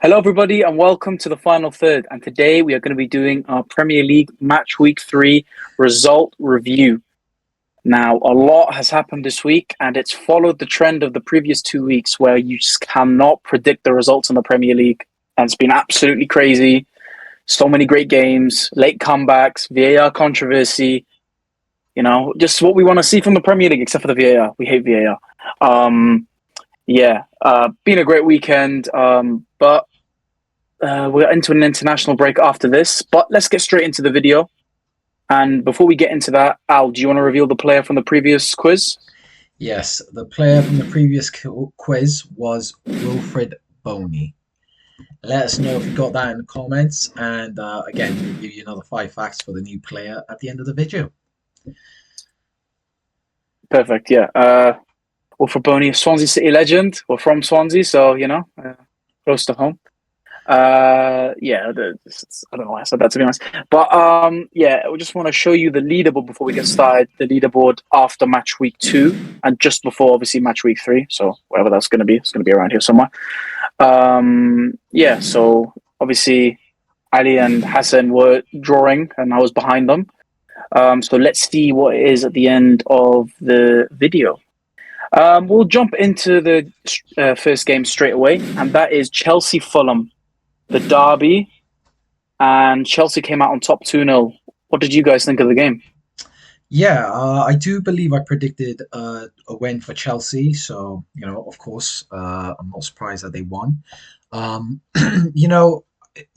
Hello, everybody, and welcome to the final third. And today we are going to be doing our Premier League Match Week 3 result review. Now, a lot has happened this week, and it's followed the trend of the previous 2 weeks where you just cannot predict the results in the Premier League. And it's been absolutely crazy. So many great games, late comebacks, VAR controversy. You know, just what we want to see from the Premier League, except for the VAR. We hate VAR. Been a great weekend, but we're into an international break after this. But let's get straight into the video. And before we get into that, Al, do you want to reveal the player from the previous quiz? Yes, the player from the previous quiz was Wilfred Boney. Let us know if you got that in the comments. And again, we'll give you another 5 facts for the new player at the end of the video. Perfect, yeah. Wilfred Boney, Swansea City legend. We're from Swansea, so, you know, close to home. I don't know why I said that, to be honest. But, we just want to show you the leaderboard before we get started. The leaderboard after match week 2 and just before, obviously, match week 3. So, whatever that's going to be, it's going to be around here somewhere. So, obviously, Ali and Hassan were drawing, and I was behind them. So, let's see what it is at the end of the video. We'll jump into the first game straight away, and that is Chelsea-Fulham, the derby, and Chelsea came out on top 2-0. What did you guys think of the game? Yeah, I do believe I predicted a win for Chelsea, so, of course, I'm not surprised that they won.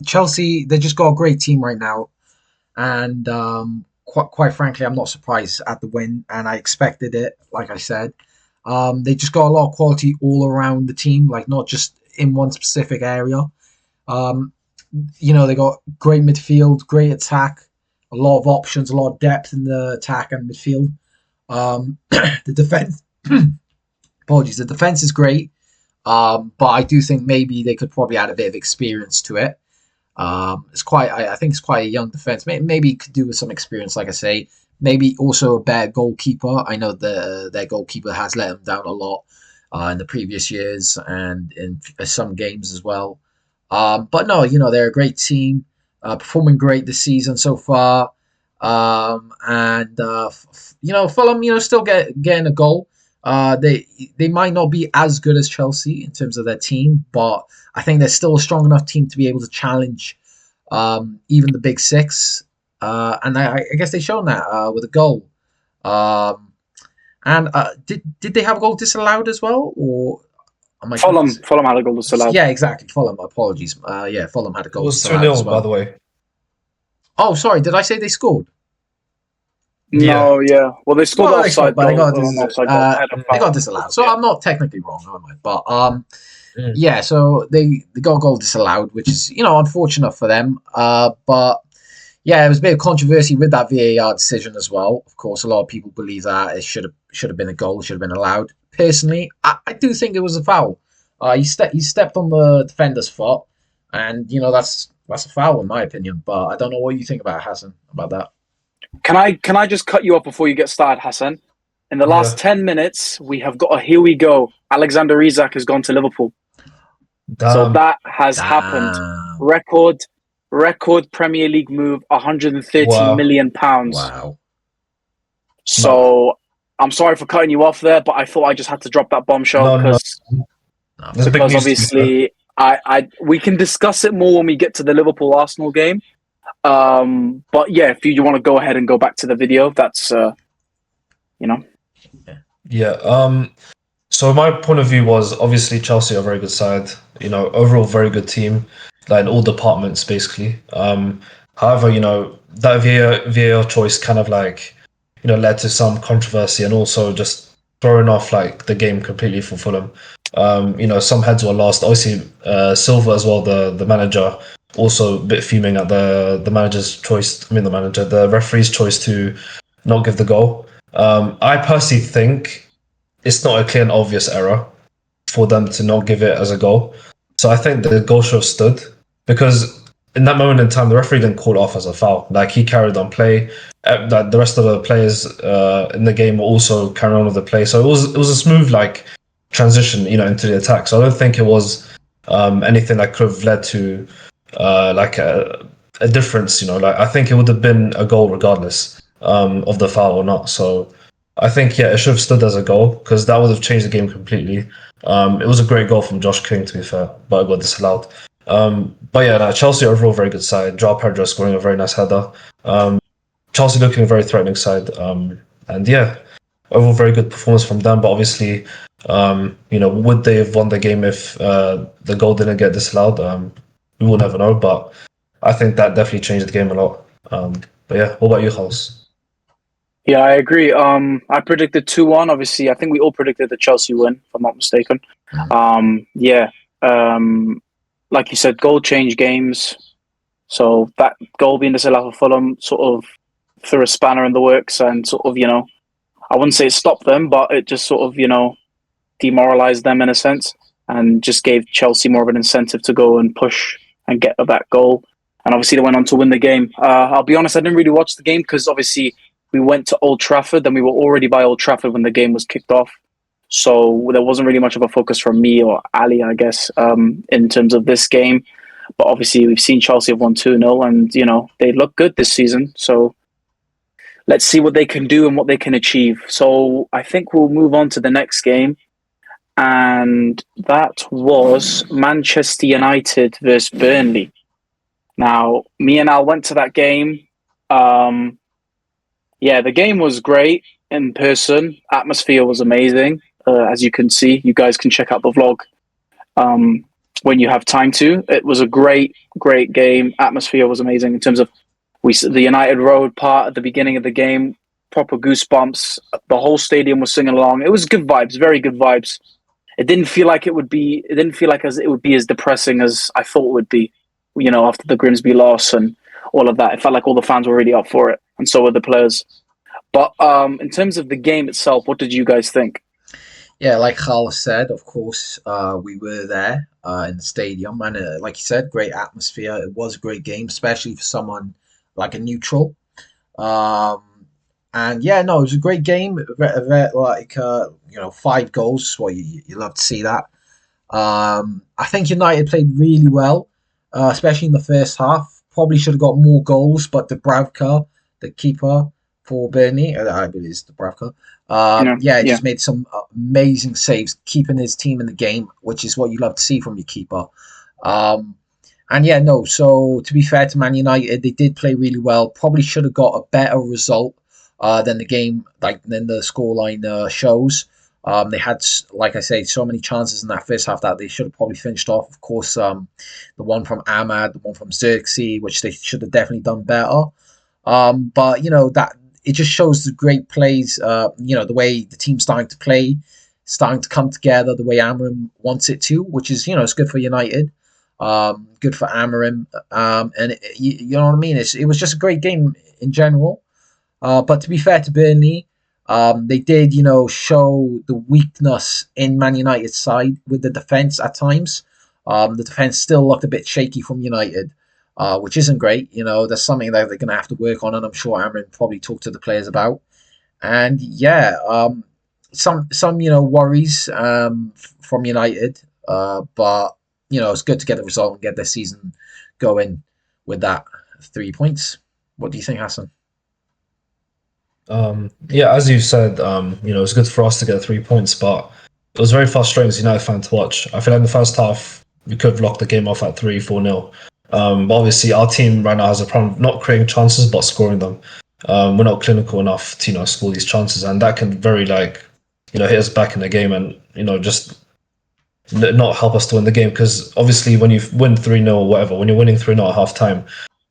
Chelsea, they just got a great team right now, and quite frankly, I'm not surprised at the win, and I expected it, like I said. They just got a lot of quality all around the team, like not just in one specific area. They got great midfield, great attack, a lot of options, a lot of depth in the attack and midfield. The defense, apologies, the defense is great, but I do think maybe they could probably add a bit of experience to it. I think it's quite a young defense. Maybe it could do with some experience, like I say. Maybe also a better goalkeeper. I know their goalkeeper has let them down a lot in the previous years and in some games as well. But no, they're a great team, performing great this season so far. Fulham, still getting a goal. They might not be as good as Chelsea in terms of their team, but I think they're still a strong enough team to be able to challenge even the big six. And I guess they've shown that with a goal. Did they have a goal disallowed as well, or Fulham had a goal disallowed. Yeah, exactly. Fulham. Apologies. Fulham had a goal. It was 2-0, by the way. Oh, sorry. Did I say they scored? No, yeah. Well, they scored offside, but they got disallowed. So I'm not technically wrong, am I? But yeah. So they got a goal disallowed, which is unfortunate for them. But yeah, there was a bit of controversy with that VAR decision as well. Of course, a lot of people believe that it should have been a goal, should have been allowed. Personally, I do think it was a foul. He stepped on the defender's foot, and that's a foul in my opinion. But I don't know what you think about Hassan about that. Can I just cut you off before you get started, Hassan? In the last 10 minutes, we have got a here we go. Alexander Isak has gone to Liverpool. Damn. So that has happened. Record Premier League move, £130 million. Wow. So I'm sorry for cutting you off there, but I thought I just had to drop that bombshell because obviously we can discuss it more when we get to the Liverpool Arsenal game. But yeah, if you want to go ahead and go back to the video, that's Yeah. So my point of view was obviously Chelsea are a very good side. Overall very good team, like in all departments basically. However, that VAR choice kind of like led to some controversy and also just throwing off like the game completely for Fulham. Some heads were lost. Obviously, Silva as well, the manager, also a bit fuming at the manager's choice. The referee's choice to not give the goal. I personally think it's not a clear and obvious error for them to not give it as a goal. So I think the goal should have stood because in that moment in time, the referee didn't call it off as a foul. Like he carried on play. The rest of the players in the game were also carrying on with the play. So it was a smooth like transition, into the attack. So I don't think it was anything that could have led to like a difference. Like I think it would have been a goal regardless of the foul or not. So I think it should have stood as a goal because that would have changed the game completely. It was a great goal from Josh King, to be fair, but it got disallowed. But yeah, no, Chelsea overall very good side. Joao Pedro scoring a very nice header. Chelsea looking a very threatening side. And yeah, overall very good performance from them. But obviously, would they have won the game if the goal didn't get disallowed? We will never know. But I think that definitely changed the game a lot. But yeah, what about you, House? Yeah, I agree. I predicted 2-1. Obviously, I think we all predicted the Chelsea win, if I'm not mistaken. Yeah. Like you said, goal change games. So that goal being disallowed for Fulham sort of threw a spanner in the works and sort of, I wouldn't say it stopped them, but it just sort of, demoralized them in a sense and just gave Chelsea more of an incentive to go and push and get that goal. And obviously they went on to win the game. I'll be honest, I didn't really watch the game because obviously we went to Old Trafford and we were already by Old Trafford when the game was kicked off. So there wasn't really much of a focus from me or Ali, I guess, in terms of this game. But obviously we've seen Chelsea have won 2-0 and, they look good this season. So let's see what they can do and what they can achieve. So I think we'll move on to the next game. And that was Manchester United versus Burnley. Now, me and Al went to that game. The game was great in person. Atmosphere was amazing. As you can see, you guys can check out the vlog when you have time to. It was a great, great game. Atmosphere was amazing in terms of the United Road part at the beginning of the game. Proper goosebumps. The whole stadium was singing along. It was good vibes, very good vibes. It didn't feel like it would be. It didn't feel like it would be as depressing as I thought it would be. After the Grimsby loss and all of that, it felt like all the fans were really up for it, and so were the players. But in terms of the game itself, what did you guys think? Yeah, like Carlos said, of course, we were there in the stadium, and like you said, great atmosphere. It was a great game, especially for someone like a neutral. Um, and yeah, no, it was a great game. Like 5 goals. Well, you love to see that. I think United played really well, especially in the first half. Probably should have got more goals, but Dubravka, the keeper for Burnley, I believe it's Dubravka. He just made some amazing saves, keeping his team in the game, which is what you love to see from your keeper. So to be fair to Man United, they did play really well. Probably should have got a better result than the game, than the scoreline shows. They had, like I say, so many chances in that first half that they should have probably finished off. Of course, the one from Ahmad, the one from Xerxes, which they should have definitely done better. But that it just shows the great plays. The way the team's starting to play, starting to come together the way Amorim wants it to, which is it's good for United. Good for Amorim, and you know what I mean. It was just a great game in general. But to be fair to Burnley, they did, show the weakness in Man United's side with the defence at times. The defence still looked a bit shaky from United, which isn't great. That's something that they're going to have to work on, and I'm sure Amrin probably talked to the players about. And some worries from United, but it's good to get the result and get their season going with that 3 points. What do you think, Hassan? As you said, it's good for us to get 3 points, but it was very frustrating as a United fan to watch. I feel like in the first half, we could have locked the game off at 3-4-0. But obviously, our team right now has a problem not creating chances, but scoring them. We're not clinical enough to, score these chances, and that can very, hit us back in the game and, just not help us to win the game. Because obviously, when you win 3-0 or whatever, when you're winning 3-0 at half time,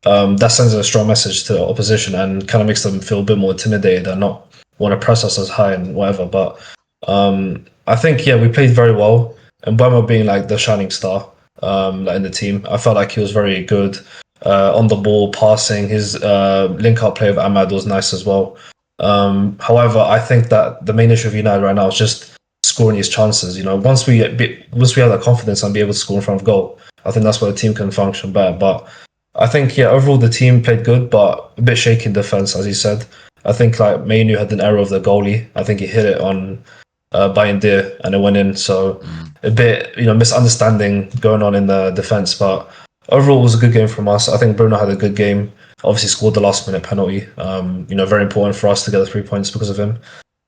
that sends a strong message to the opposition and kind of makes them feel a bit more intimidated and not want to press us as high and whatever. But I think, we played very well. And Buemo being the shining star in the team, I felt like he was very good on the ball, passing. His link-up play with Ahmad was nice as well. However, I think that the main issue of United right now is just scoring these chances. Once we have that confidence and be able to score in front of goal, I think that's where the team can function better. But I think, overall the team played good, but a bit shaky in defense, as you said. I think Mainu had an error of the goalie. I think he hit it on by India, and it went in. So a bit, misunderstanding going on in the defense, but overall it was a good game from us. I think Bruno had a good game. Obviously scored the last minute penalty. Very important for us to get the 3 points because of him.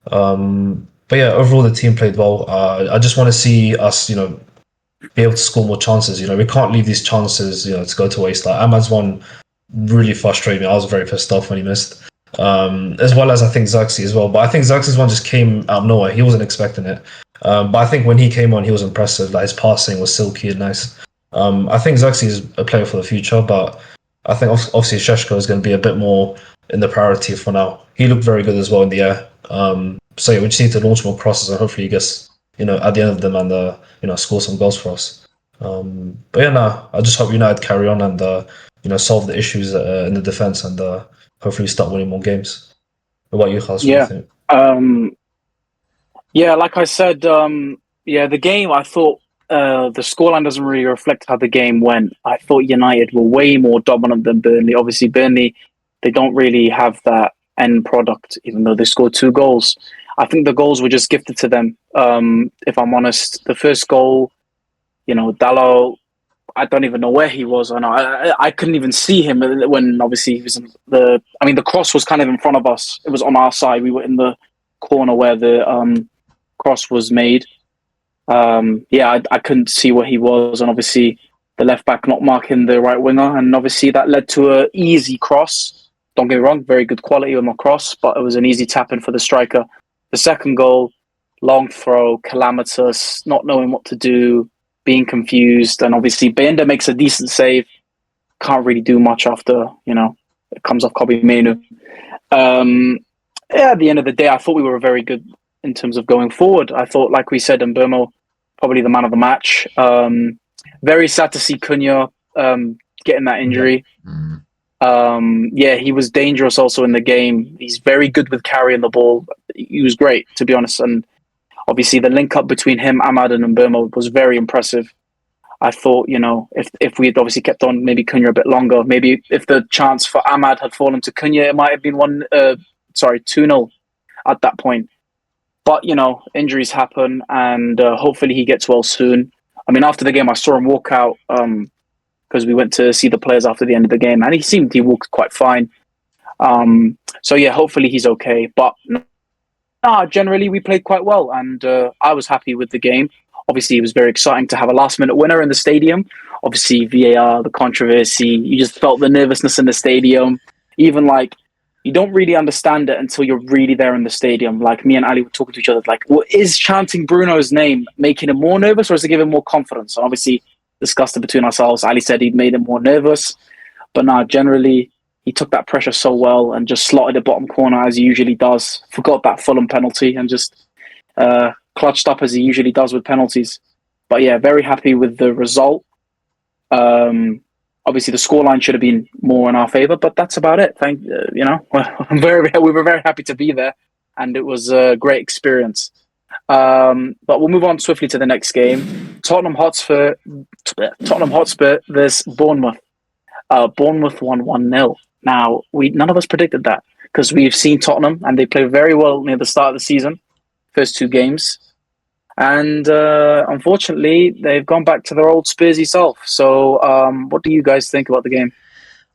But yeah, overall the team played well. I just want to see us, be able to score more chances. We can't leave these chances, to go to waste. Like Ahmad's one really frustrated me. I was very pissed off when he missed. As well as I think Zaxi as well. But I think Zaxi's one just came out of nowhere. He wasn't expecting it. But I think when he came on, he was impressive. Like his passing was silky and nice. I think Zaxi is a player for the future, but I think obviously Sheshko is going to be a bit more in the priority for now. He looked very good as well in the air. So yeah, we just need to launch more crosses and hopefully he gets, at the end of them and, score some goals for us. But yeah, no, I just hope United carry on and, solve the issues in the defense and hopefully start winning more games. What about you, Khas? What do you think? Yeah, like I said, the game, I thought the scoreline doesn't really reflect how the game went. I thought United were way more dominant than Burnley. Obviously, Burnley, they don't really have that end product, even though they scored 2 goals. I think the goals were just gifted to them. If I'm honest, the first goal, Dalot, I don't even know where he was. I couldn't even see him when obviously he was in the cross was kind of in front of us. It was on our side. We were in the corner where the cross was made. I couldn't see where he was, and obviously the left back not marking the right winger, and obviously that led to an easy cross. Don't get me wrong, very good quality on the cross, but it was an easy tap in for the striker. The second goal, long throw, calamitous, not knowing what to do, being confused, and obviously Benda makes a decent save. Can't really do much after, it comes off Kobe Menu. At the end of the day, I thought we were very good in terms of going forward. I thought, like we said, Mbeumo, probably the man of the match. Very sad to see Cunha getting that injury. He was dangerous also in the game. He's very good with carrying the ball. He was great, to be honest. And obviously the link up between him, Ahmad and Mbeumo was very impressive. I thought, if we had obviously kept on maybe Cunha a bit longer, maybe if the chance for Ahmad had fallen to Cunha, it might have been 2-0 at that point. But, injuries happen and hopefully he gets well soon. I mean, after the game, I saw him walk out because we went to see the players after the end of the game and he walked quite fine. Hopefully he's okay. But generally we played quite well and I was happy with the game. Obviously, it was very exciting to have a last-minute winner in the stadium. Obviously, VAR, the controversy, you just felt the nervousness in the stadium. Even you don't really understand it until you're really there in the stadium. Like me and Ali were talking to each other, is chanting Bruno's name making him more nervous or is it giving him more confidence? And obviously, discussed it between ourselves. Ali said he'd made him more nervous. But generally, he took that pressure so well and just slotted the bottom corner as he usually does. Forgot that Fulham penalty and just clutched up as he usually does with penalties. But yeah, very happy with the result. Obviously, the scoreline should have been more in our favour, but that's about it. we were very happy to be there, and it was a great experience. But we'll move on swiftly to the next game. Tottenham Hotspur versus Bournemouth. Bournemouth won 1-0. Now, none of us predicted that because we've seen Tottenham and they played very well near the start of the season, first 2 games. And unfortunately, they've gone back to their old Spursy self. So what do you guys think about the game?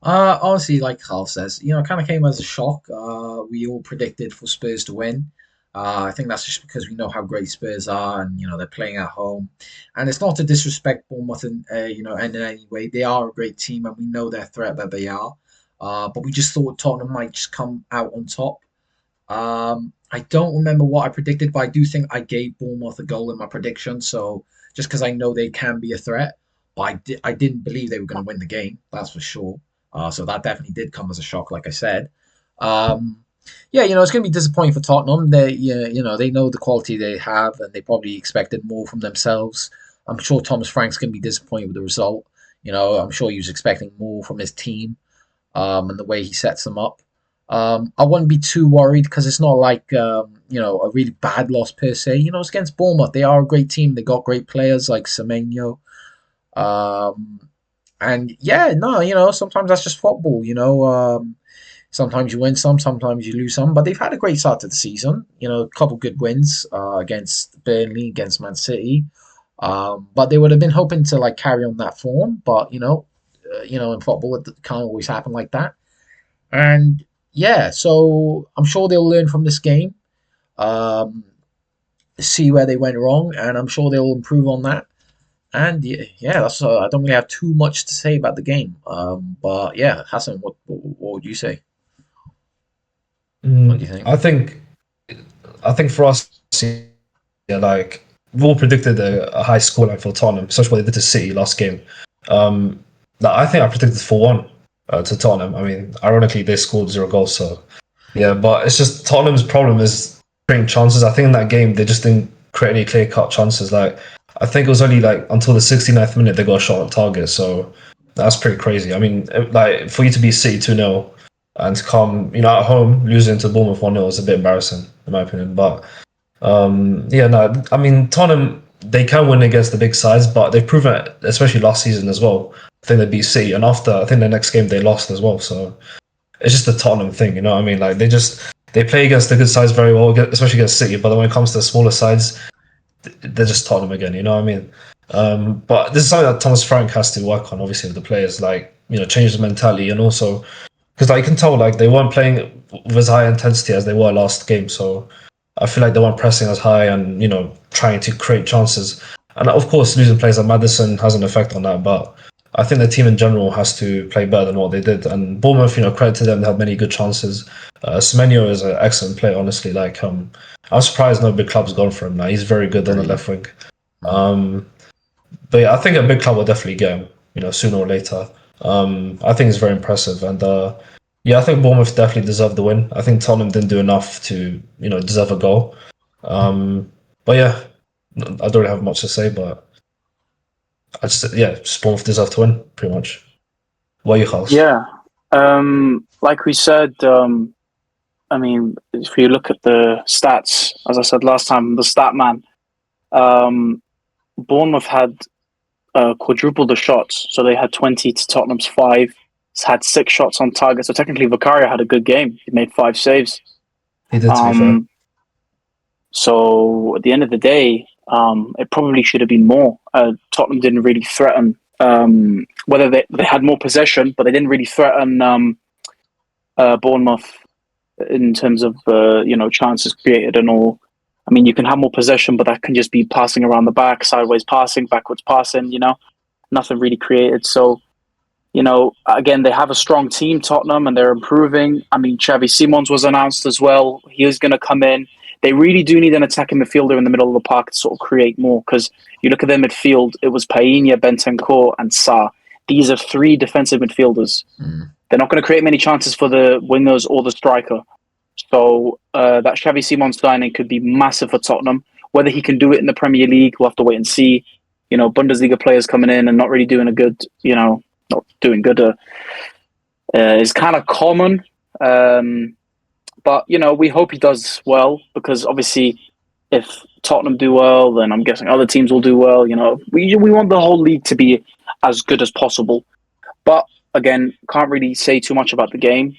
Honestly, like Carl says, it kind of came as a shock. We all predicted for Spurs to win. I think that's just because we know how great Spurs are, and they're playing at home. And it's not to disrespect Bournemouth, in any way. They are a great team, and we know their threat that they are. But we just thought Tottenham might just come out on top. I don't remember what I predicted, but I do think I gave Bournemouth a goal in my prediction. So just because I know they can be a threat, but I didn't believe they were going to win the game. That's for sure. So that definitely did come as a shock, like I said. It's going to be disappointing for Tottenham. They know the quality they have, and they probably expected more from themselves. I'm sure Thomas Frank's going to be disappointed with the result. I'm sure he was expecting more from his team, and the way he sets them up. I wouldn't be too worried because it's not like a really bad loss per se. It's against Bournemouth. They are a great team. They got great players like Semenyo. Sometimes that's just football. Sometimes you win some, sometimes you lose some, but they've had a great start to the season. A couple good wins against Burnley, against Man City. But they would have been hoping to like carry on that form. But in football, it can't always happen like that. And yeah, so I'm sure they'll learn from this game, um, see where they went wrong, and I'm sure they'll improve on that. And yeah, that's I don't really have too much to say about the game. But yeah, Hassan, what would you say? What do you think? I think for us, yeah, like we all predicted a high scoreline for Tottenham, such what they did to City last game. Um, I think I predicted 4-1 to Tottenham. I mean, ironically, they scored 0 goals, so yeah. But it's just Tottenham's problem is creating chances. I think in that game they just didn't create any clear cut chances. Like I think it was only like until the 69th minute they got a shot on target. So that's pretty crazy. I mean, like for you to be City 2-0 and to come, at home losing to Bournemouth 1-0 is a bit embarrassing in my opinion. But yeah, no, I mean Tottenham they can win against the big sides, but they've proven it, especially last season as well. I think they beat City, and after I think the next game they lost as well. So it's just the Tottenham thing, you know what I mean? Like they play against the good sides very well, especially against City. But then when it comes to the smaller sides, they're just Tottenham again. You know what I mean? But this is something that Thomas Frank has to work on, obviously, with the players, like change the mentality, and also because like, you can tell like they weren't playing with as high intensity as they were last game. So I feel like they weren't pressing as high and trying to create chances. And of course, losing players like Madison has an effect on that, but I think the team in general has to play better than what they did. And Bournemouth, credit to them, they had many good chances. Semenyo is an excellent player, honestly. Like, I'm surprised no big club's gone for him now. He's very good on the left wing. But yeah, I think a big club will definitely get him, sooner or later. I think it's very impressive. And yeah, I think Bournemouth definitely deserved the win. I think Tottenham didn't do enough to, deserve a goal. But yeah, I don't really have much to say, but just Bournemouth deserve to win, pretty much. What are your thoughts? Yeah. Like we said, I mean, if you look at the stats, as I said last time, the stat man, Bournemouth had quadrupled the shots. So they had 20 to Tottenham's 5. It's had 6 shots on target. So technically, Vicario had a good game. He made 5 saves. He did, to be fair. So at the end of the day, it probably should have been more. Tottenham didn't really threaten. Whether they had more possession, but they didn't really threaten Bournemouth in terms of chances created and all. I mean, you can have more possession, but that can just be passing around the back, sideways passing, backwards passing. Nothing really created. So again, they have a strong team, Tottenham, and they're improving. I mean, Xavi Simons was announced as well. He was going to come in. They really do need an attacking midfielder in the middle of the park to sort of create more, because you look at their midfield, it was Painha, Bentancur, and Sarr. These are 3 defensive midfielders. They're not going to create many chances for the wingers or the striker. So that Xavi Simons signing could be massive for Tottenham. Whether he can do it in the Premier League, we'll have to wait and see. Bundesliga players coming in and not really doing a good, not doing good is kind of common. But, we hope he does well, because obviously if Tottenham do well, then I'm guessing other teams will do well. We want the whole league to be as good as possible. But again, can't really say too much about the game.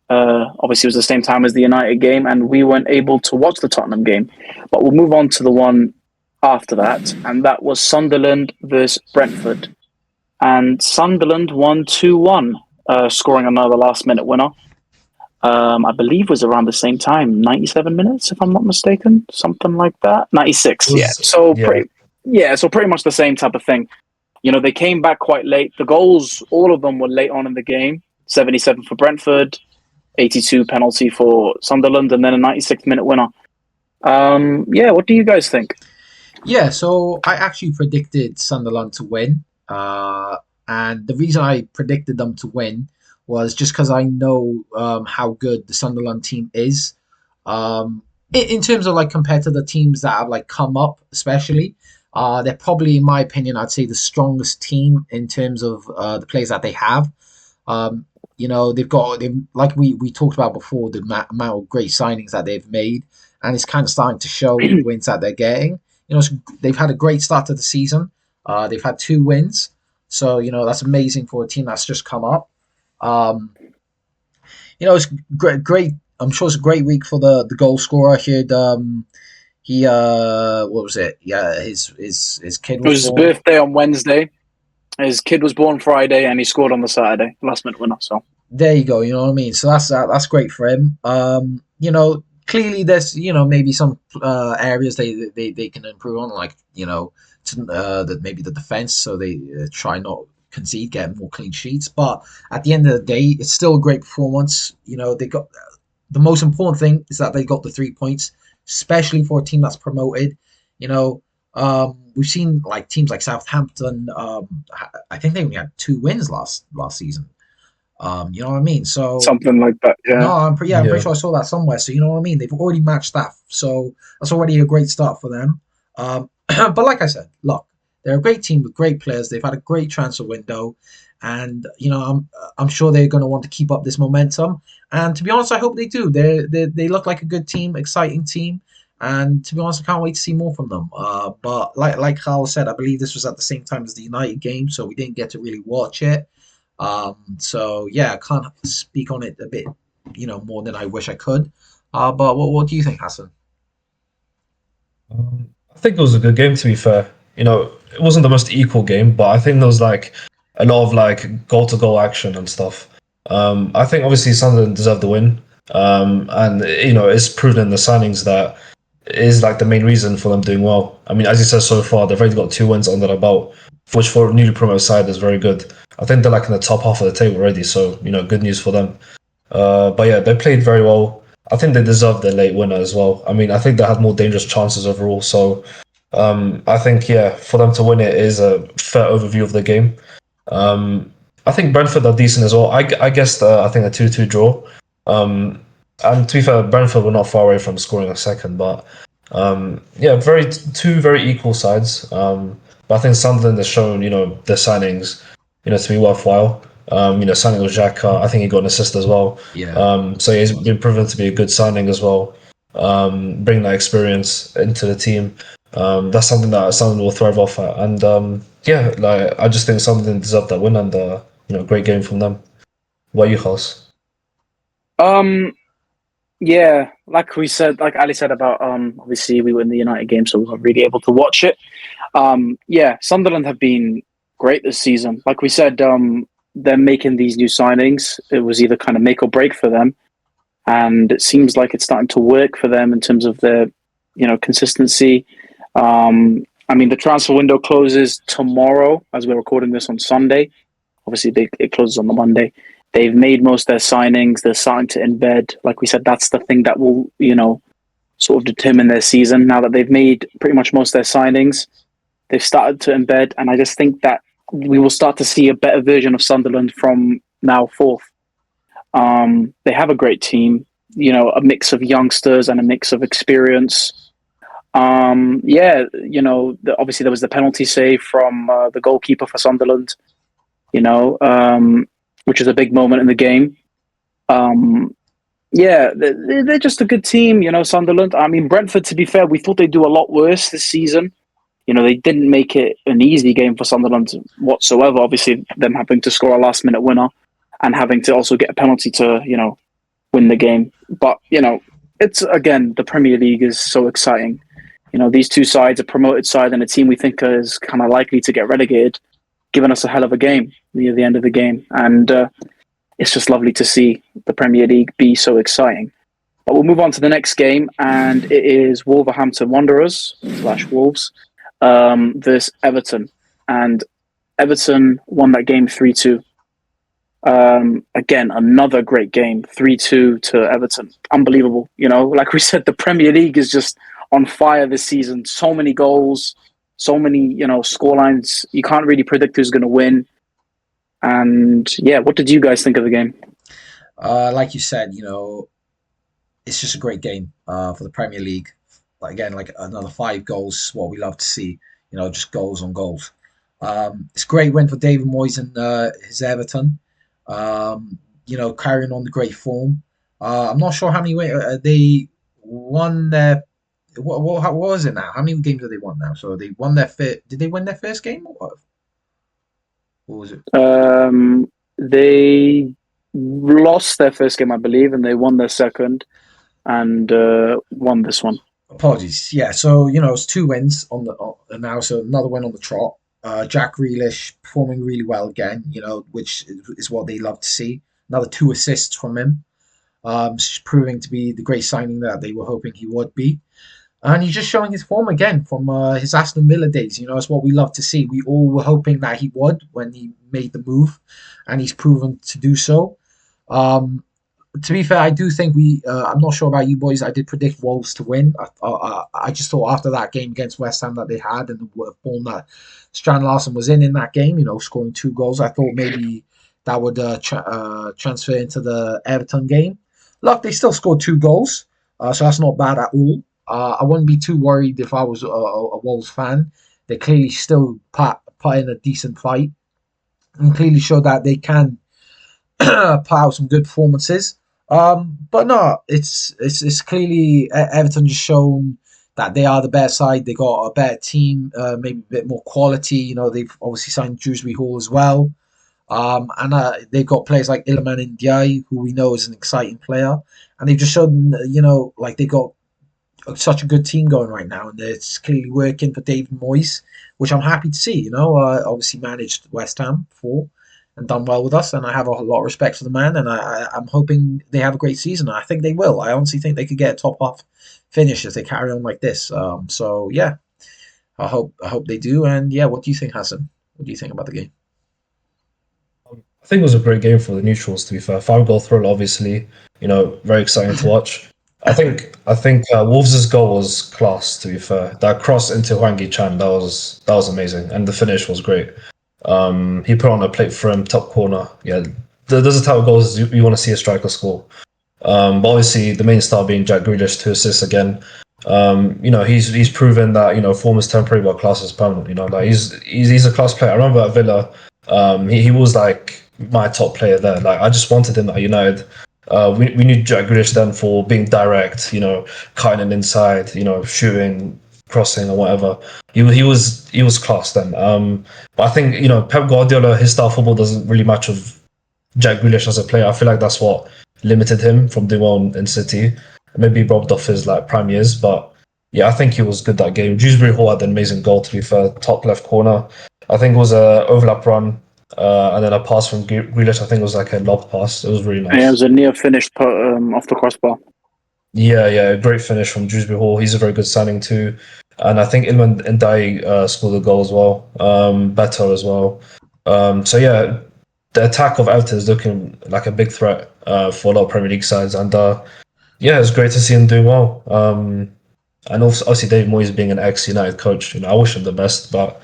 Obviously, it was the same time as the United game, and we weren't able to watch the Tottenham game. But we'll move on to the one after that, and that was Sunderland versus Brentford. And Sunderland won 2-1, scoring another last-minute winner. I believe was around the same time, 97 minutes, if I'm not mistaken, something like that. 96, yeah. So pretty much the same type of thing. They came back quite late. The goals, all of them were late on in the game. 77 for Brentford, 82 penalty for Sunderland, and then a 96-minute winner. What do you guys think? Yeah, so I actually predicted Sunderland to win. And the reason I predicted them to win was just because I know how good the Sunderland team is. In terms of like compared to the teams that have like come up, especially, they're probably, in my opinion, I'd say the strongest team in terms of the players that they have. They've like we talked about before, the amount of great signings that they've made, and it's kind of starting to show the wins that they're getting. They've had a great start to the season. They've had 2 wins, so that's amazing for a team that's just come up. It's great. I'm sure it's a great week for the goal scorer here. He what was it? Yeah, his kid It was was his born. birthday on Wednesday. His kid was born Friday, and he scored on the Saturday, last minute winner. So There you go. You know what I mean. So that's great for him. Clearly there's maybe some areas they can improve on, like that maybe the defense, so they try not concede, get more clean sheets. But at the end of the day, it's still a great performance. They got the most important thing is that they got the 3 points, especially for a team that's promoted. We've seen like teams like Southampton. I think they only had 2 wins last season. You know what I mean? So something like that. no, Yeah. I'm pretty Yeah. sure I saw that somewhere. So you know what I mean? They've already matched that. So that's already a great start for them. But like I said, look, they're a great team with great players. They've had a great transfer window, and I'm sure they're going to want to keep up this momentum. And to be honest, I hope they do. They look like a good team, exciting team. And to be honest, I can't wait to see more from them. But like Carl said, I believe this was at the same time as the United game, so we didn't get to really watch it. So yeah, I can't speak on it a bit, more than I wish I could. But what do you think, Hassan? I think it was a good game, to be fair. It wasn't the most equal game, but I think there was like a lot of like goal to goal action and stuff. I think obviously Sunderland deserved the win. And it's proven in the signings that it is like the main reason for them doing well. I mean, as you said, so far they've already got 2 wins under their belt, which for a newly promoted side is very good. I think they're like in the top half of the table already, so good news for them. But yeah, they played very well. I think they deserved their late winner as well. I mean, I think they had more dangerous chances overall. So I think, yeah, for them to win it is a fair overview of the game. I think Brentford are decent as well. I guess I think a 2-2 draw. And to be fair, Brentford were not far away from scoring a second. But yeah, two very equal sides. But I think Sunderland has shown, their signings, to be worthwhile. Signing of Xhaka, I think he got an assist as well. Yeah, So he's been proven to be a good signing as well. Bring that experience into the team. That's something that Sunderland will thrive off at. And yeah, like I just think Sunderland deserved that win and great game from them. What are you, House? Yeah, like we said, like Ali said about obviously we were in the United game, so we weren't really able to watch it. Yeah, Sunderland have been great this season. Like we said, they're making these new signings. It was either kind of make or break for them, and it seems like it's starting to work for them in terms of their, consistency. I mean, the transfer window closes tomorrow as we're recording this on Sunday. Obviously, it closes on the Monday. They've made most of their signings. They're starting to embed. Like we said, that's the thing that will, sort of determine their season. Now that they've made pretty much most of their signings, they've started to embed. And I just think that we will start to see a better version of Sunderland from now forth. They have a great team, a mix of youngsters and a mix of experience. Yeah, obviously there was the penalty save from the goalkeeper for Sunderland, which is a big moment in the game. Yeah, they're just a good team, Sunderland. I mean, Brentford, to be fair, we thought they'd do a lot worse this season. They didn't make it an easy game for Sunderland whatsoever. Obviously, them having to score a last-minute winner and having to also get a penalty to, win the game. But, it's, again, the Premier League is so exciting. These two sides, a promoted side and a team we think is kind of likely to get relegated, giving us a hell of a game near the end of the game. And it's just lovely to see the Premier League be so exciting. But we'll move on to the next game, and it is Wolverhampton Wanderers / Wolves versus Everton. And Everton won that game 3-2. Again, another great game, 3-2 to Everton. Unbelievable. Like we said, the Premier League is just on fire this season. So many goals, so many, scorelines. You can't really predict who's going to win. And yeah, what did you guys think of the game? like you said, it's just a great game for the Premier League. Like again, like another 5 goals, what we love to see. Just goals on goals. It's a great win for David Moyes and his Everton. Carrying on the great form. I'm not sure how many they won their. What was it now? How many games have they won now? So they won their first. Did they win their first game? Or what was it? They lost their first game, I believe, and they won their second and won this one. Apologies. Yeah, so it's 2 wins now, so another win on the trot. Jack Grealish performing really well again, which is what they love to see. Another 2 assists from him, proving to be the great signing that they were hoping he would be. And he's just showing his form again from his Aston Villa days. It's what we love to see. We all were hoping that he would when he made the move, and he's proven to do so. To be fair, I do think I'm not sure about you boys. I did predict Wolves to win. I just thought after that game against West Ham that they had and the form that Strand Larsen was in that game, scoring 2 goals, I thought maybe that would transfer into the Everton game. Look, they still scored 2 goals, so that's not bad at all. I wouldn't be too worried if I was a Wolves fan. They clearly still put in a decent fight and clearly showed that they can put out some good performances. But no, it's clearly Everton just shown that they are the better side. They got a better team, maybe a bit more quality. They've obviously signed Dewsbury Hall as well. And they've got players like Iliman Ndiaye, who we know is an exciting player. And they've just shown, like they got such a good team going right now. And it's clearly working for David Moyes, which I'm happy to see. Obviously managed West Ham before and done well with us, and I have a lot of respect for the man, and I'm hoping they have a great season. I think they will. I honestly think they could get a top half finish if they carry on like this. So yeah, I hope they do. And yeah, what do you think, Hassan? What do you think about the game? I think it was a great game for the neutrals. To be fair, 5-goal thrill, obviously, very exciting to watch. I think Wolves' goal was class. To be fair, that cross into Hwang Chan, that was amazing, and the finish was great. He put on a plate for him, top corner. Yeah, those are the type of goals you want to see a striker score. But obviously, the main star being Jack Grealish, 2 assists again. He's proven that form is temporary, but class is permanent. Like he's a class player. I remember at Villa, he was like my top player there. Like I just wanted him at United. We knew Jack Grealish then for being direct, cutting it inside, shooting, crossing or whatever. He was class then. But I think Pep Guardiola, his style of football doesn't really match with Jack Grealish as a player. I feel like that's what limited him from doing well in City. Maybe robbed off his prime years, but yeah, I think he was good that game. Dewsbury Hall had an amazing goal. To be fair, top left corner. I think it was a overlap run. And then a pass from Grealish, I think it was like a lob pass. It was really nice. Yeah, it was a near finish off the crossbar. Yeah, great finish from Dewsbury Hall. He's a very good signing too. And I think Iliman Ndiaye scored a goal as well. Beto as well. So yeah, the attack of Everton is looking like a big threat for a lot of Premier League sides. And yeah, it's great to see him doing well. And also, obviously, Dave Moyes being an ex-United coach, I wish him the best, but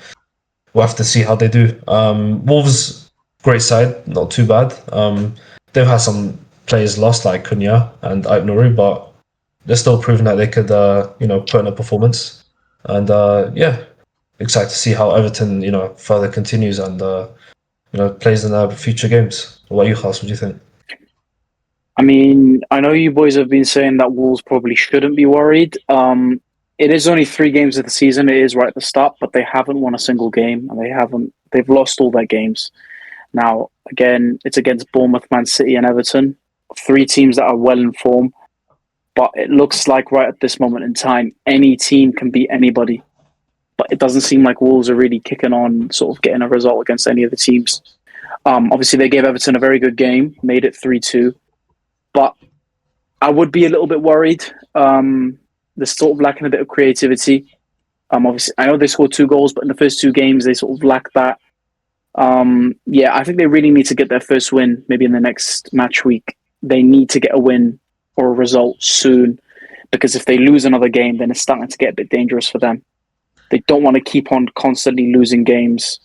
we'll have to see how they do. Wolves, great side, not too bad. They've had some players lost like Cunha and Ait Nouri, but they're still proving that they could, put in a performance. And yeah, excited to see how Everton, further continues and plays in their future games. What about you, Khas? What do you think? I mean, I know you boys have been saying that Wolves probably shouldn't be worried. It is only 3 games of the season. It is right at the start, but they haven't won a single game, and they've lost all their games. Now, again, it's against Bournemouth, Man City, and Everton, 3 teams that are well in form. But it looks like right at this moment in time, any team can beat anybody. But it doesn't seem like Wolves are really kicking on, sort of getting a result against any of the teams. Obviously, they gave Everton a very good game, made it 3-2. But I would be a little bit worried. They're sort of lacking a bit of creativity. Obviously, I know they scored 2 goals, but in the first 2 games, they sort of lacked that. Yeah, I think they really need to get their first win, maybe in the next match week. They need to get a win or a result soon, because if they lose another game, then it's starting to get a bit dangerous for them. They don't want to keep on constantly losing games.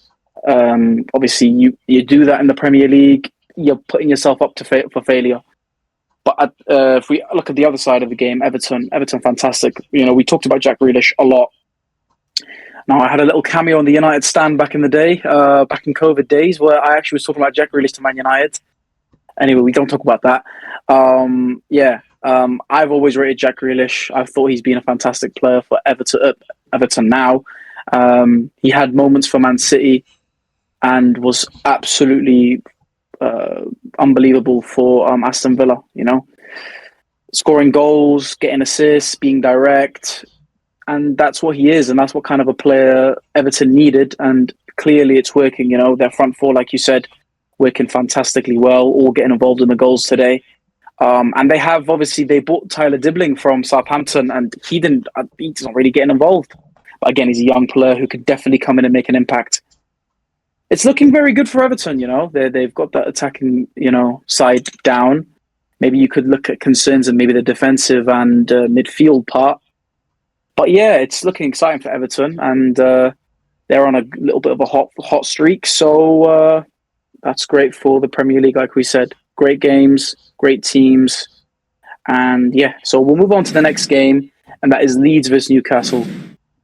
Obviously, you do that in the Premier League, you're putting yourself up for failure. But if we look at the other side of the game, Everton fantastic. We talked about Jack Grealish a lot. Now, I had a little cameo on the United stand back in the day, back in COVID days, where I actually was talking about Jack Grealish to Man United. Anyway, we don't talk about that. I've always rated Jack Grealish. I thought he's been a fantastic player for Everton now. He had moments for Man City and was absolutely unbelievable for Aston Villa. Scoring goals, getting assists, being direct, and that's what he is, and that's what kind of a player Everton needed. And clearly, it's working. Their front four, like you said, working fantastically well, all getting involved in the goals today. And they bought Tyler Dibbling from Southampton, and he's not really getting involved. But again, he's a young player who could definitely come in and make an impact. It's looking very good for Everton. They've got that attacking, side down. Maybe you could look at concerns in maybe the defensive and midfield part. But yeah, it's looking exciting for Everton, and they're on a little bit of a hot streak. So that's great for the Premier League, like we said. Great games, great teams. And yeah, so we'll move on to the next game, and that is Leeds versus Newcastle.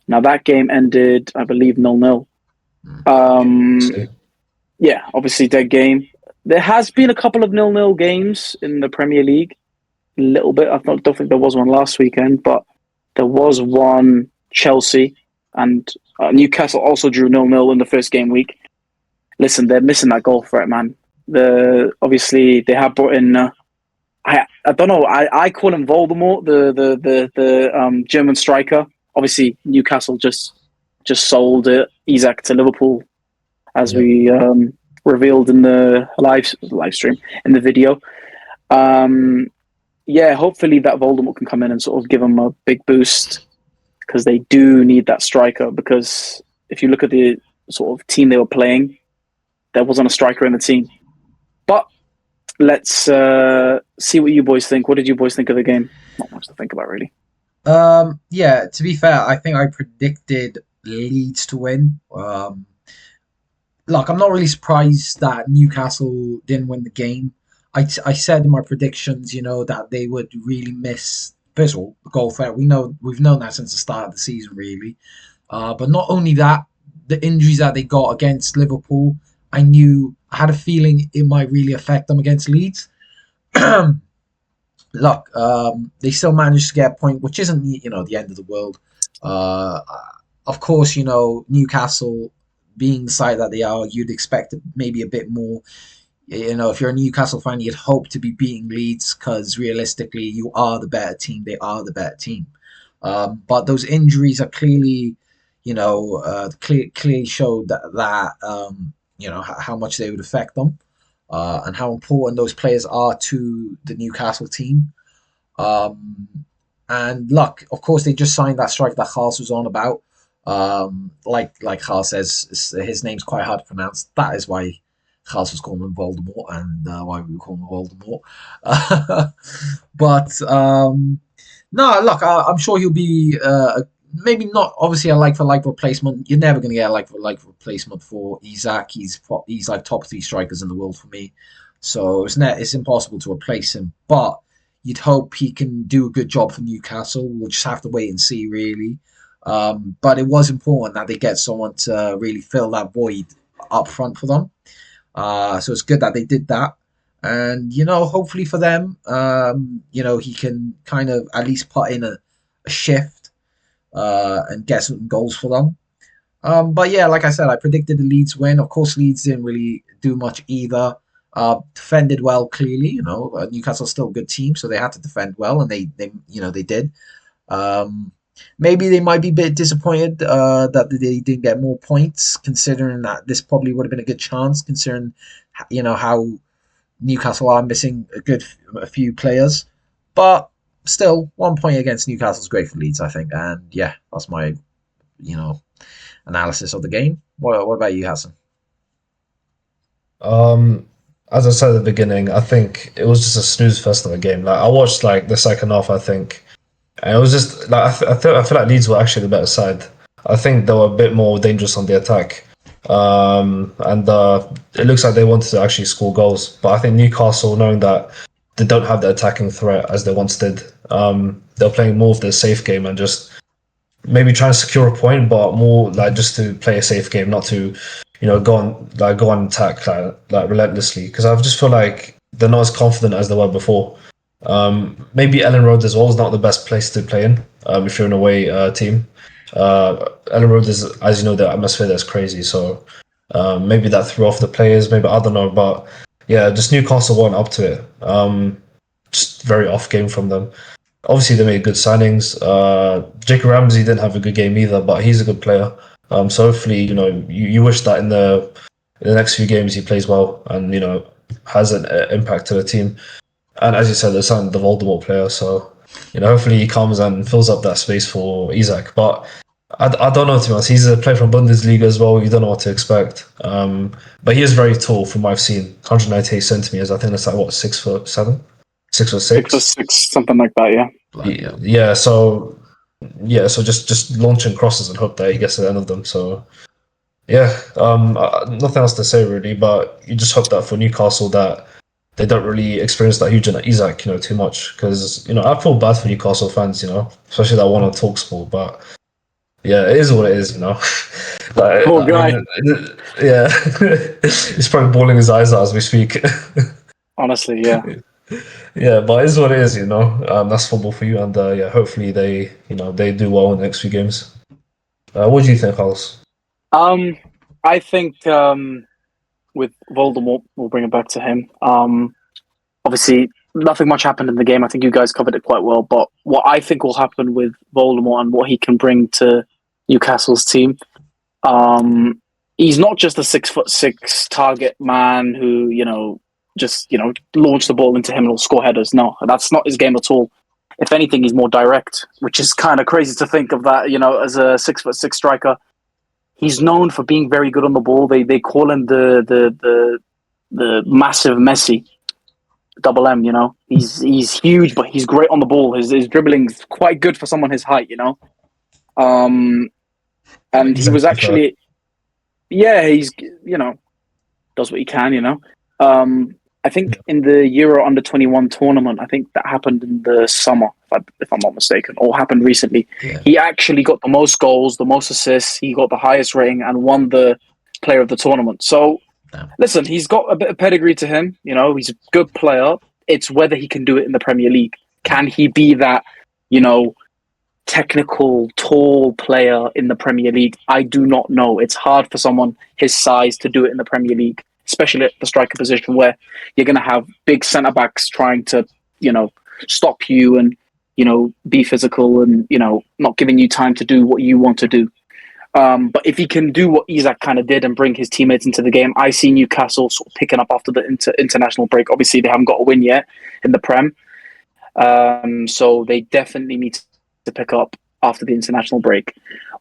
Now, that game ended, I believe, 0-0. Yeah, obviously, dead game. There has been a couple of 0-0 games in the Premier League. A little bit. I don't think there was one last weekend, but there was one Chelsea, and Newcastle also drew 0-0 in the first game week. Listen, they're missing that goal threat, man. Obviously they have brought in. I don't know. I call him Voldemort, the German striker. Obviously, Newcastle just sold Isak to Liverpool, as we revealed in the live stream in the video. Yeah, hopefully that Voldemort can come in and sort of give them a big boost, because they do need that striker. Because if you look at the sort of team they were playing, there wasn't a striker in the team. But let's see what you boys think. What did you boys think of the game? Not much to think about, really. Yeah, to be fair, I think I predicted Leeds to win. Look, I'm not really surprised that Newcastle didn't win the game. I said in my predictions, that they would really miss, first of all, the goal threat. We've known that since the start of the season, really. But not only that, the injuries that they got against Liverpool, I had a feeling it might really affect them against Leeds. Look, they still managed to get a point, which isn't, the end of the world. Of course, Newcastle being the side that they are, you'd expect maybe a bit more. If you're a Newcastle fan, you'd hope to be beating Leeds, because realistically, you are the better team. They are the better team. But those injuries are clearly, clearly showed that how much they would affect them, and how important those players are to the Newcastle team. And look, of course, they just signed that striker that Charles was on about. Like Charles says, his name's quite hard to pronounce. That is why Charles was calling him Voldemort, and why we were calling him Voldemort. But no, look, I'm sure he'll be maybe not obviously a like-for-like replacement. You're never going to get a like-for-like replacement for Isak. He's like top 3 strikers in the world for me. So it's impossible to replace him. But you'd hope he can do a good job for Newcastle. We'll just have to wait and see, really. But it was important that they get someone to really fill that void up front for them. So it's good that they did that. And, hopefully for them, he can kind of at least put in a shift and get some goals for them. But yeah, like I said, I predicted the Leeds win. Of course, Leeds didn't really do much either. Defended well, clearly. Newcastle's still a good team, so they had to defend well, and they did. Maybe they might be a bit disappointed that they didn't get more points, considering that this probably would have been a good chance, considering how Newcastle are missing a few players. But still, 1 point against Newcastle is great for Leeds, I think. And yeah, that's my analysis of the game. What about you, Hassan? As I said at the beginning, I think it was just a snooze fest of a game. Like, I watched the second half, I think, and it was just like I feel like Leeds were actually the better side. I think they were a bit more dangerous on the attack, and it looks like they wanted to actually score goals. But I think Newcastle, knowing that they don't have the attacking threat as they once did, they're playing more of the safe game and just maybe trying to secure a point, but more like just to play a safe game, not to go on attack like relentlessly. Because I just feel like they're not as confident as they were before. Maybe Ellen Road as well is not the best place to play in if you're an away team. Ellen Road is, as you know, the atmosphere that's crazy. So maybe that threw off the players. Maybe I don't know, but yeah, just Newcastle weren't up to it. Just very off game from them. Obviously, they made good signings. Jacob Ramsey didn't have a good game either, but he's a good player. So hopefully, you wish that in the next few games he plays well and has an impact to the team. And as you said, they signed the Voldemort player, so hopefully he comes and fills up that space for Isaac. But I don't know, to be honest. He's a player from Bundesliga as well. You don't know what to expect. But he is very tall from what I've seen. 198 centimeters. I think that's like what, 6'7", 6'6". 6 or 6, something like that. Yeah. Yeah. So just launching crosses and hope that he gets to the end of them. So yeah, nothing else to say really. But you just hope that for Newcastle that they don't really experience that huge Isaac, too much. Because I feel bad for Newcastle fans, especially that one on Talksport. But yeah, it is what it is, Like, Poor guy. Yeah, he's probably bawling his eyes out as we speak. Honestly, yeah. Yeah, but it is what it is, That's football for you, and yeah, hopefully they do well in the next few games. What do you think, Carlos? I think with Voldemort, we'll bring it back to him. Obviously, nothing much happened in the game. I think you guys covered it quite well. But what I think will happen with Voldemort and what he can bring to Newcastle's team, he's not just a 6'6" target man who just launch the ball into him and he'll score headers. No, that's not his game at all. If anything, he's more direct, which is kind of crazy to think of that. As a 6'6" striker, he's known for being very good on the ball. They call him the massive Messi, double M. He's huge, but he's great on the ball. His dribbling's quite good for someone his height. And he was actually, yeah, he's does what he can. I think in the Euro Under-21 tournament, I think that happened in the summer, if I'm not mistaken, or happened recently. Yeah. He actually got the most goals, the most assists. He got the highest rating and won the player of the tournament. So, listen, he's got a bit of pedigree to him. He's a good player. It's whether he can do it in the Premier League. Can he be that, technical, tall player in the Premier League? I do not know. It's hard for someone his size to do it in the Premier League, especially at the striker position where you're going to have big centre-backs trying to, stop you and, be physical and, not giving you time to do what you want to do. But if he can do what Isaac kind of did and bring his teammates into the game, I see Newcastle sort of picking up after the international break. Obviously, they haven't got a win yet in the Prem. So they definitely need to pick up after the international break.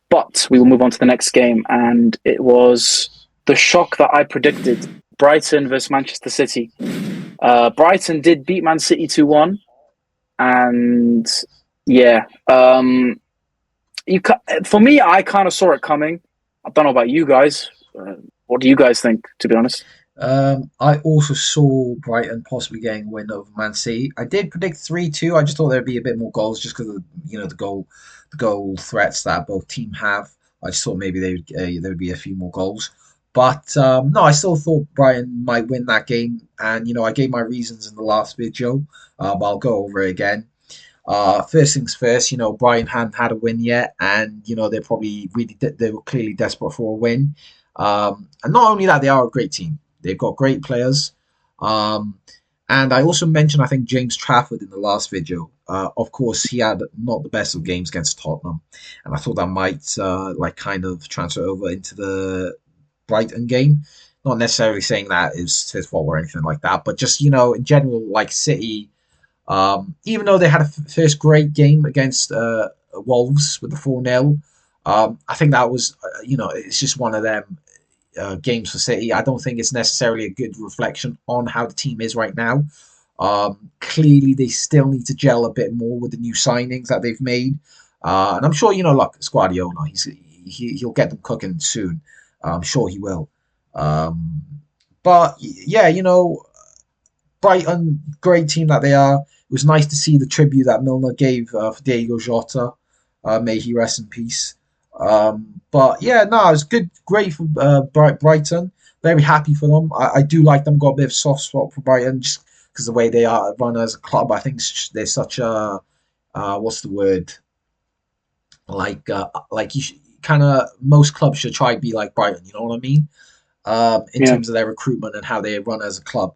But we will move on to the next game. And it was the shock that I predicted. Brighton versus Manchester City. Brighton did beat Man City 2-1. And yeah, for me, I kind of saw it coming. I don't know about you guys. What do you guys think, to be honest? I also saw Brighton possibly getting a win over Man City. I did predict 3-2. I just thought there'd be a bit more goals just because of the goal threats that both teams have. I just thought maybe there would be a few more goals. But no, I still thought Brighton might win that game. And, I gave my reasons in the last video, but I'll go over it again. First things first, Brighton hadn't had a win yet. And, they're probably they were clearly desperate for a win. And not only that, they are a great team. They've got great players. And I also mentioned, I think, James Trafford in the last video. Of course, he had not the best of games against Tottenham. And I thought that might kind of transfer over into the Brighton game. Not necessarily saying that is his fault or anything like that, but just, in general, like City, even though they had a first great game against Wolves with the 4-0, I think that was, it's just one of them games for City. I don't think it's necessarily a good reflection on how the team is right now. Clearly, they still need to gel a bit more with the new signings that they've made. And I'm sure, look, it's Guardiola. He'll get them cooking soon. I'm sure he will. But yeah, Brighton, great team that they are. It was nice to see the tribute that Milner gave for Diego Jota. May he rest in peace. But yeah, no, it was great for Brighton. Very happy for them. I do like them. Got a bit of soft spot for Brighton just because the way they are run as a club. I think they're such a what's the word? Like you kind of most clubs should try to be like Brighton. You know what I mean? In terms of their recruitment and how they run as a club.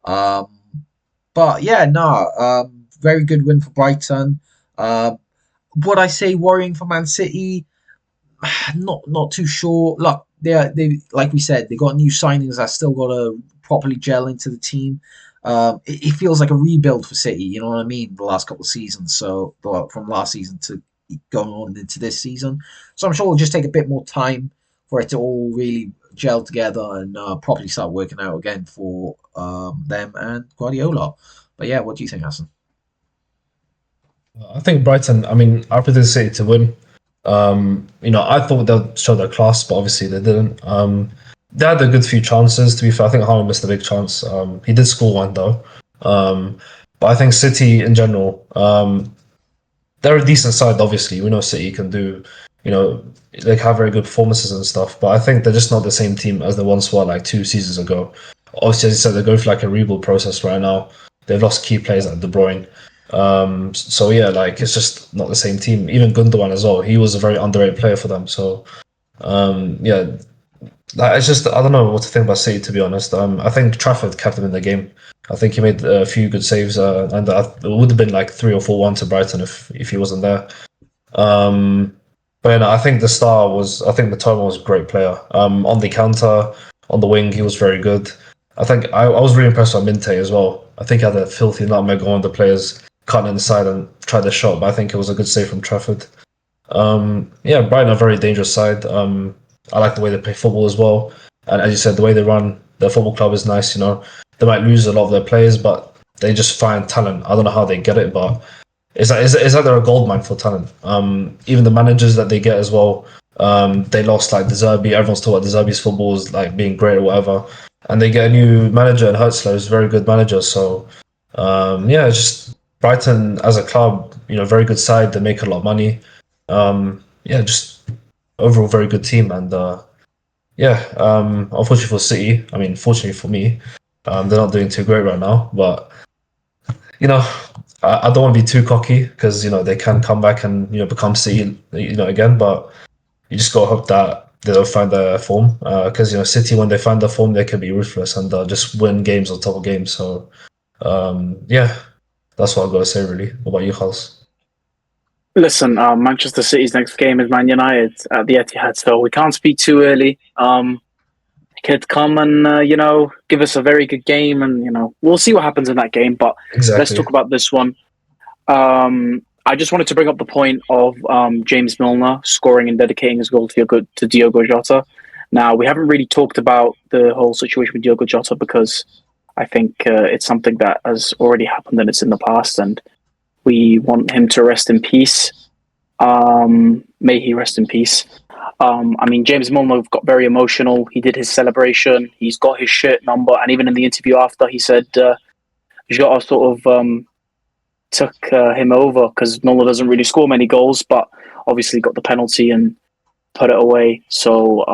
But yeah, no, very good win for Brighton. Would I say worrying for Man City? Not too sure. Look, they like we said, they got new signings that still got to properly gel into the team. It feels like a rebuild for City. You know what I mean? The last couple of seasons, so well, from last season to going on into this season. So I'm sure it'll just take a bit more time for it to all really gel together and properly start working out again for them and Guardiola. But yeah, what do you think, Aston? I think Brighton. I mean, I predicted City to win. I thought they'd show their class, but obviously they didn't. They had a good few chances. To be fair, I think Haaland missed a big chance. He did score one though. But I think City in general, they're a decent side. Obviously, we know City can do. They have very good performances and stuff. But I think they're just not the same team as they once were, like 2 seasons ago. Obviously, as you said, they're going through like a rebuild process right now. They've lost key players like De Bruyne. So yeah, like it's just not the same team. Even Gundogan as well. He was a very underrated player for them. So yeah, like, it's just I don't know what to think about City, to be honest. I think Trafford kept them in the game. I think he made a few good saves, and it would have been like 3 or 4-1 to Brighton if he wasn't there. Um, but I think the star was. I think Matoma was a great player. On the counter, on the wing, he was very good. I think I was really impressed with Minte as well. I think he had a filthy nutmeg on the players cutting inside and tried the shot, but I think it was a good save from Trafford. Yeah, Brighton are a very dangerous side. I like the way they play football as well, and as you said, the way they run their football club is nice. They might lose a lot of their players, but they just find talent. I don't know how they get it, but it's like they're a goldmine for talent. Even the managers that they get as well. They lost like De Zerbi. Everyone's talking about De Zerbi's football is like being great or whatever, and they get a new manager in Hertzler, who's a very good manager. So yeah, it's just Brighton as a club, very good side. They make a lot of money. Yeah, just overall very good team, and yeah, unfortunately for City, I mean, fortunately for me, they're not doing too great right now. But you know, I don't want to be too cocky because they can come back and become City, again. But you just got to hope that they don't find their form because City, when they find their form, they can be ruthless and just win games on top of games. So yeah, that's what I've got to say really. What about you, Charles? Listen, Manchester City's next game is Man United at the Etihad, so we can't speak too early. Could come and give us a very good game, and we'll see what happens in that game. But let's Exactly. talk about this one. I just wanted to bring up the point of James Milner scoring and dedicating his goal to Diogo Jota. Now, we haven't really talked about the whole situation with Diogo Jota because I think it's something that has already happened and it's in the past, and we want him to rest in peace. May he rest in peace. I mean, James Milner got very emotional. He did his celebration. He's got his shirt number, and even in the interview after, he said Jota sort of took him over because Milner doesn't really score many goals, but obviously got the penalty and put it away. So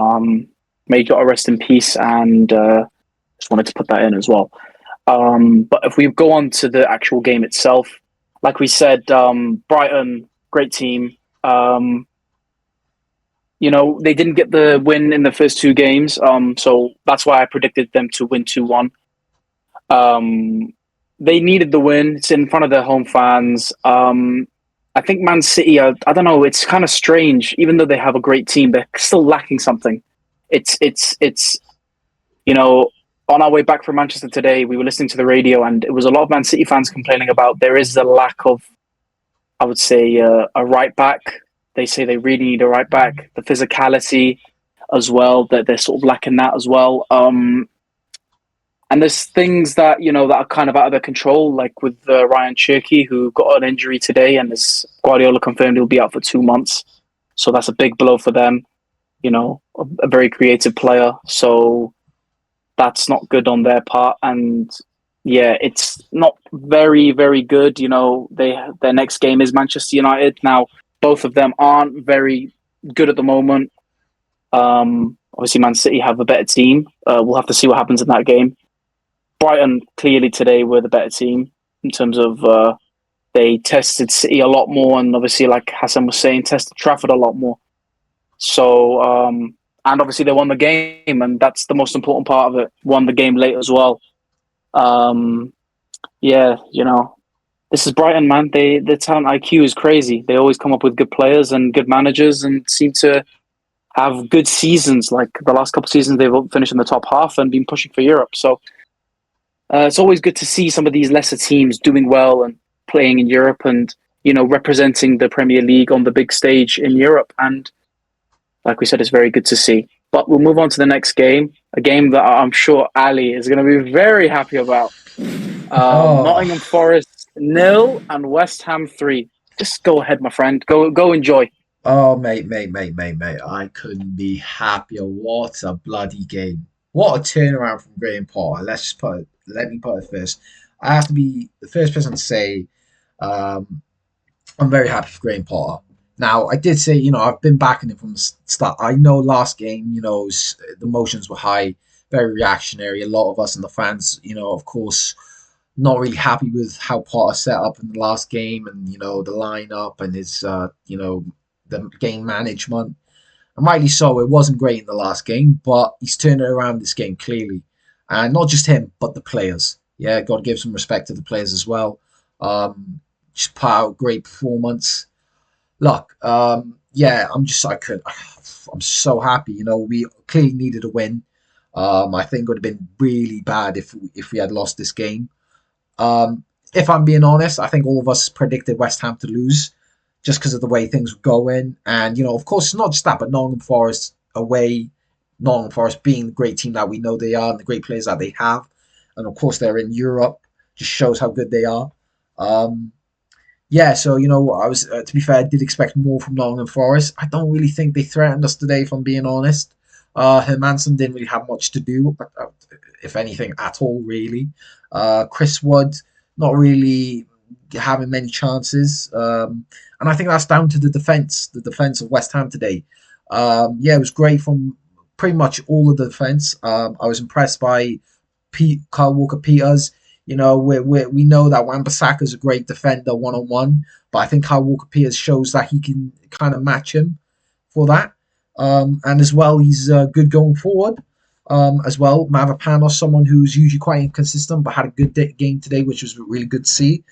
may Jota rest in peace, and just wanted to put that in as well. But if we go on to the actual game itself, like we said, Brighton, great team. They didn't get the win in the first 2 games, so that's why I predicted them to win 2-1. They needed the win. It's in front of their home fans. I think Man City, I don't know, it's kind of strange. Even though they have a great team, they're still lacking something. It's on our way back from Manchester today, we were listening to the radio, and it was a lot of Man City fans complaining about there is a lack of, I would say, a right back. They say they really need a right back. The physicality as well, that they're sort of lacking that as well. And there's things that that are kind of out of their control, like with Ryan Cherky, who got an injury today, and as Guardiola confirmed he'll be out for 2 months. So that's a big blow for them. A very creative player. So that's not good on their part, and yeah, it's not very, very good. Their next game is Manchester United. Now, both of them aren't very good at the moment. Obviously, Man City have a better team. We'll have to see what happens in that game. Brighton clearly today were the better team in terms of they tested City a lot more, and obviously, like Hassan was saying, tested Trafford a lot more. So, and obviously they won the game, and that's the most important part of it. Won the game late as well. Yeah, this is Brighton, man. Their talent IQ is crazy. They always come up with good players and good managers, and seem to have good seasons. Like the last couple of seasons, they've finished in the top half and been pushing for Europe. So it's always good to see some of these lesser teams doing well and playing in Europe, and representing the Premier League on the big stage in Europe. And like we said, it's very good to see. But we'll move on to the next game, a game that I'm sure Ali is going to be very happy about. Oh, Nottingham Forest 0 and West Ham 3. Just go ahead, my friend. Go enjoy. oh, mate. I couldn't be happier. What a bloody game. What a turnaround from Graham Potter. Let me put it first. I have to be the first person to say um, I'm very happy for Graham Potter. Now, I did say, I've been backing him from the start. I know last game, the emotions were high, very reactionary. A lot of us and the fans, of course, not really happy with how Potter set up in the last game, and the lineup and his the game management. And rightly so, it wasn't great in the last game, but he's turned it around this game clearly, and not just him, but the players. Yeah, got to give some respect to the players as well. Just put out a great performance. Look, yeah, I'm so happy. We clearly needed a win. I think it would have been really bad if we had lost this game. If I'm being honest, I think all of us predicted West Ham to lose just because of the way things were going. And, of course, it's not just that, but Nottingham Forest away, Nottingham Forest being the great team that we know they are and the great players that they have. And, of course, they're in Europe, just shows how good they are. Yeah, so, I was, to be fair, I did expect more from Nottingham Forest. I don't really think they threatened us today, if I'm being honest. Hermanson didn't really have much to do, if anything, at all, really. Chris Wood, not really having many chances. And I think that's down to the defence of West Ham today. Yeah, it was great from pretty much all of the defence. I was impressed by Kyle Walker-Peters. We know that Wan-Bissaka is a great defender one-on-one, but I think Kyle Walker-Peters shows that he can kind of match him for that. And as well, he's good going forward. As well, Mavropanos, someone who's usually quite inconsistent, but had a good game today, which was really good to see.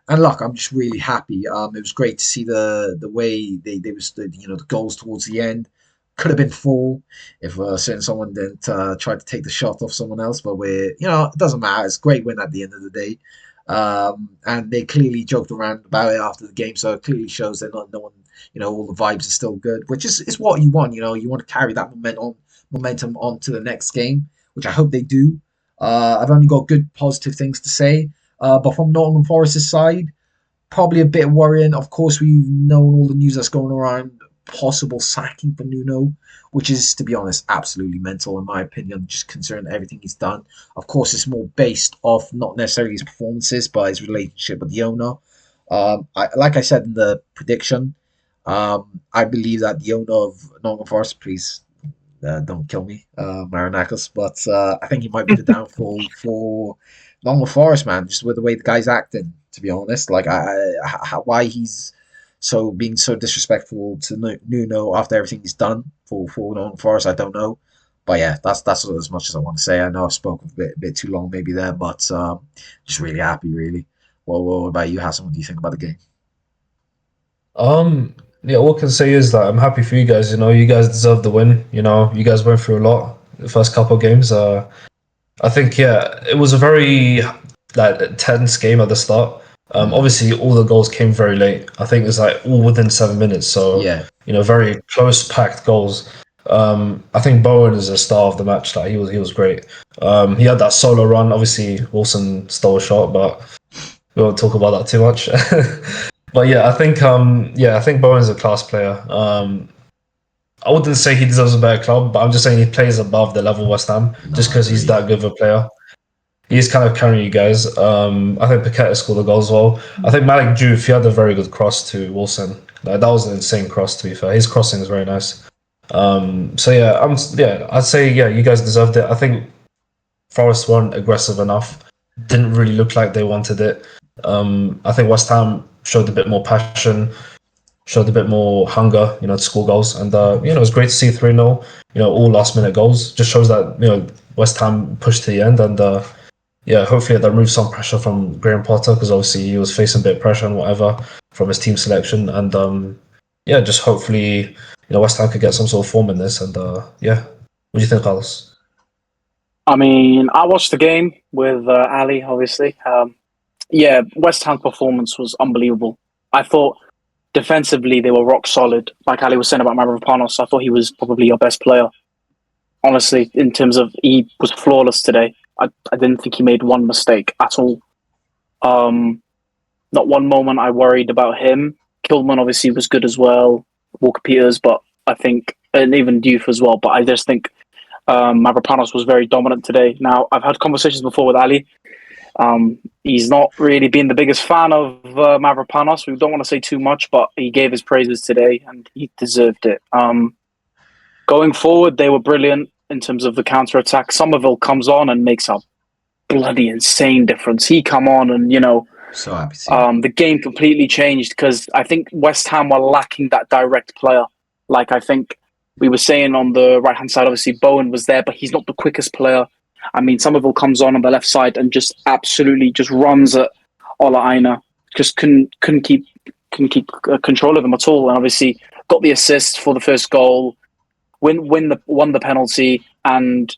And look, I'm just really happy. It was great to see the way they was the goals towards the end. Could have been 4 if someone didn't try to take the shot off someone else, but it doesn't matter. It's a great win at the end of the day. And they clearly joked around about it after the game, so it clearly shows that no one, all the vibes are still good, which is what you want. You want to carry that momentum on to the next game, which I hope they do. I've only got good positive things to say. But from Nottingham Forest's side, probably a bit worrying. Of course, we've known all the news that's going around, possible sacking for Nuno, which is, to be honest, absolutely mental in my opinion, just considering everything he's done. Of course, it's more based off not necessarily his performances, but his relationship with the owner. Like I said in the prediction, I believe that the owner of Nottingham Forest, please don't kill me, Marinakis, but I think he might be the downfall for Nottingham Forest, man, just with the way the guy's acting, to be honest. Like, why he's being so disrespectful to Nuno after everything he's done for Nottingham Forest, I don't know. But yeah, that's as much as I want to say. I know I've spoken a bit too long maybe there, but just really happy, really. What about you, Hassan? What do you think about the game? Yeah, what I can say is that I'm happy for you guys. You guys deserve the win. You guys went through a lot the first couple of games. I think, yeah, it was a very tense game at the start. Obviously, all the goals came very late. I think it was all within 7 minutes. So, Yeah, very close, packed goals. I think Bowen is a star of the match. He was great. He had that solo run. Obviously, Wilson stole a shot, but we won't talk about that too much. But yeah, I think Bowen's a class player. I wouldn't say he deserves a better club, but I'm just saying he plays above the level of West Ham no, just I because he's agree. that good of a player. He's kind of carrying you guys. I think Paqueta scored a goal as well. I think Malik Diouf, he had a very good cross to Wilson. That was an insane cross, to be fair. His crossing is very nice. So yeah, I'd say you guys deserved it. I think Forest weren't aggressive enough. Didn't really look like they wanted it. I think West Ham showed a bit more passion, showed a bit more hunger, to score goals. And it was great to see 3-0, all last minute goals. Just shows that, West Ham pushed to the end, and yeah, hopefully that removes some pressure from Graham Potter, because obviously he was facing a bit of pressure and whatever from his team selection. And yeah, just hopefully West Ham could get some sort of form in this. And yeah, what do you think, Carlos? I mean, I watched the game with Ali, obviously. Yeah, West Ham's performance was unbelievable. I thought defensively they were rock solid. Like Ali was saying about Mavropanos, I thought he was probably your best player. Honestly, in terms of he was flawless today. I didn't think he made one mistake at all. Not one moment I worried about him. Kilman obviously was good as well. Walker Peters, but I think, and even Diouf as well. But I just think Mavropanos was very dominant today. Now, I've had conversations before with Ali. He's not really been the biggest fan of Mavropanos. We don't want to say too much, but he gave his praises today and he deserved it. Going forward, they were brilliant in terms of the counter-attack. Somerville comes on and makes a bloody insane difference. He come on and, So happy to see it. the game completely changed because I think West Ham were lacking that direct player. Like I think we were saying on the right-hand side, obviously Bowen was there, but he's not the quickest player. I mean, Somerville comes on the left side and just absolutely just runs at Ola Aina. Just couldn't keep control of him at all. And obviously got the assist for the first goal, won the penalty, and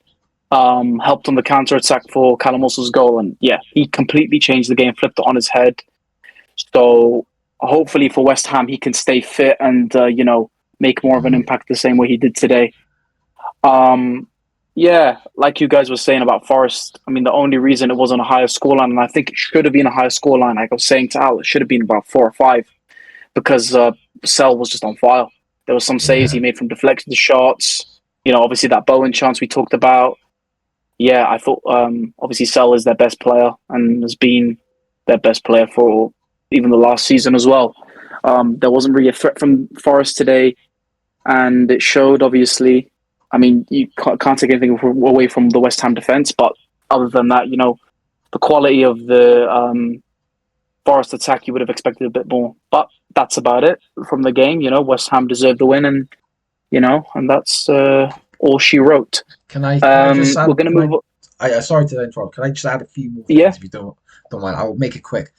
helped on the counter attack for Callum Wilson's goal. And yeah, he completely changed the game, flipped it on his head. So hopefully for West Ham, he can stay fit and make more of an impact the same way he did today. Yeah, like you guys were saying about Forest, I mean, the only reason it wasn't a higher scoreline, and I think it should have been a higher scoreline, like I was saying to Al, it should have been about 4 or 5, because Sell was just on fire. There were some saves he made from deflected shots. Obviously that Bowen chance we talked about. Yeah, I thought obviously Sell is their best player and has been their best player for even the last season as well. There wasn't really a threat from Forest today, and it showed, obviously. I mean, you can't take anything away from the West Ham defence, but other than that, the quality of the Forest attack, you would have expected a bit more. But that's about it from the game. West Ham deserved the win, and and that's all she wrote. Can I just add? We're going to move. Sorry to interrupt. Can I just add a few more things, Yeah. if you don't mind? I'll make it quick.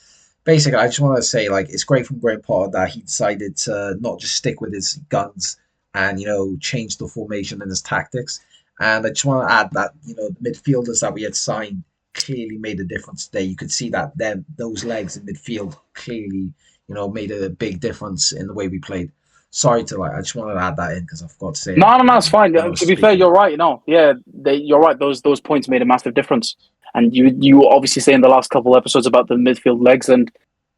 Basically, I just want to say, it's great from Graham Potter that he decided to not just stick with his guns and change the formation and his tactics. And I just want to add that the midfielders that we had signed clearly made a difference today. You could see that those legs in midfield clearly made a big difference in the way we played. Sorry to I just wanted to add that in because I forgot to say it. No, it's fine. To be fair, you're right. No, yeah, you're right. Those points made a massive difference. And you were obviously saying the last couple of episodes about the midfield legs, and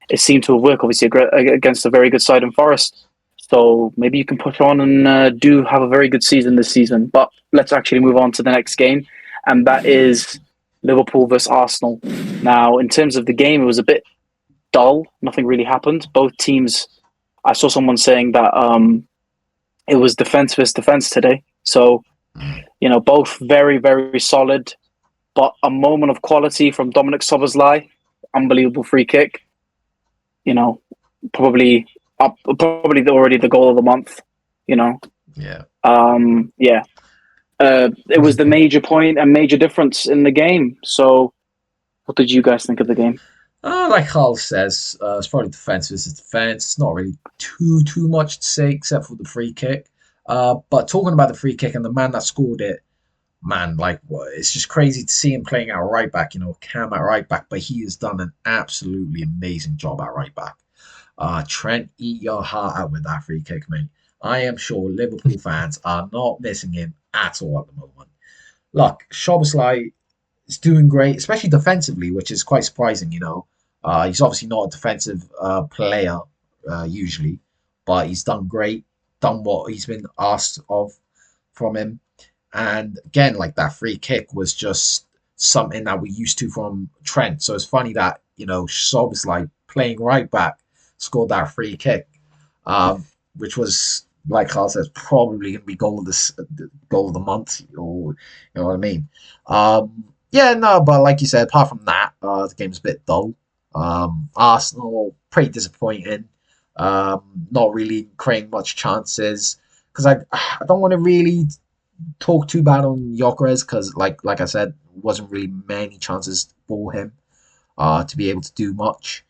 it seemed to have worked, obviously, against a very good side in Forest. So maybe you can push on and do have a very good season this season. But let's actually move on to the next game, and that is Liverpool versus Arsenal. Now, in terms of the game, it was a bit dull. Nothing really happened. Both teams, I saw someone saying that it was defense versus defense today. So, both very, very solid. But a moment of quality from Dominic Szoboszlai, unbelievable free kick. Probably already the goal of the month. Yeah. Yeah. It was the major point and major difference in the game. So, what did you guys think of the game? Like Carl says, it's probably defense versus defense. Not really too much to say except for the free kick. But talking about the free kick and the man that scored it, man, it's just crazy to see him playing at right back. Cam at right back, but he has done an absolutely amazing job at right back. Trent, eat your heart out with that free kick, mate. I am sure Liverpool fans are not missing him at all at the moment. Look, Szoboszlai is doing great, especially defensively, which is quite surprising. He's obviously not a defensive player usually, but he's done great, done what he's been asked of from him. And again, that free kick was just something that we used to from Trent. So it's funny that Szoboszlai playing right back scored that free kick, which was, like Carl says, probably going to be goal of the month, or you know what I mean. But like you said, apart from that, the game's a bit dull. Arsenal pretty disappointing. Not really creating much chances because I don't want to really talk too bad on Gyökeres because like I said, wasn't really many chances for him to be able to do much.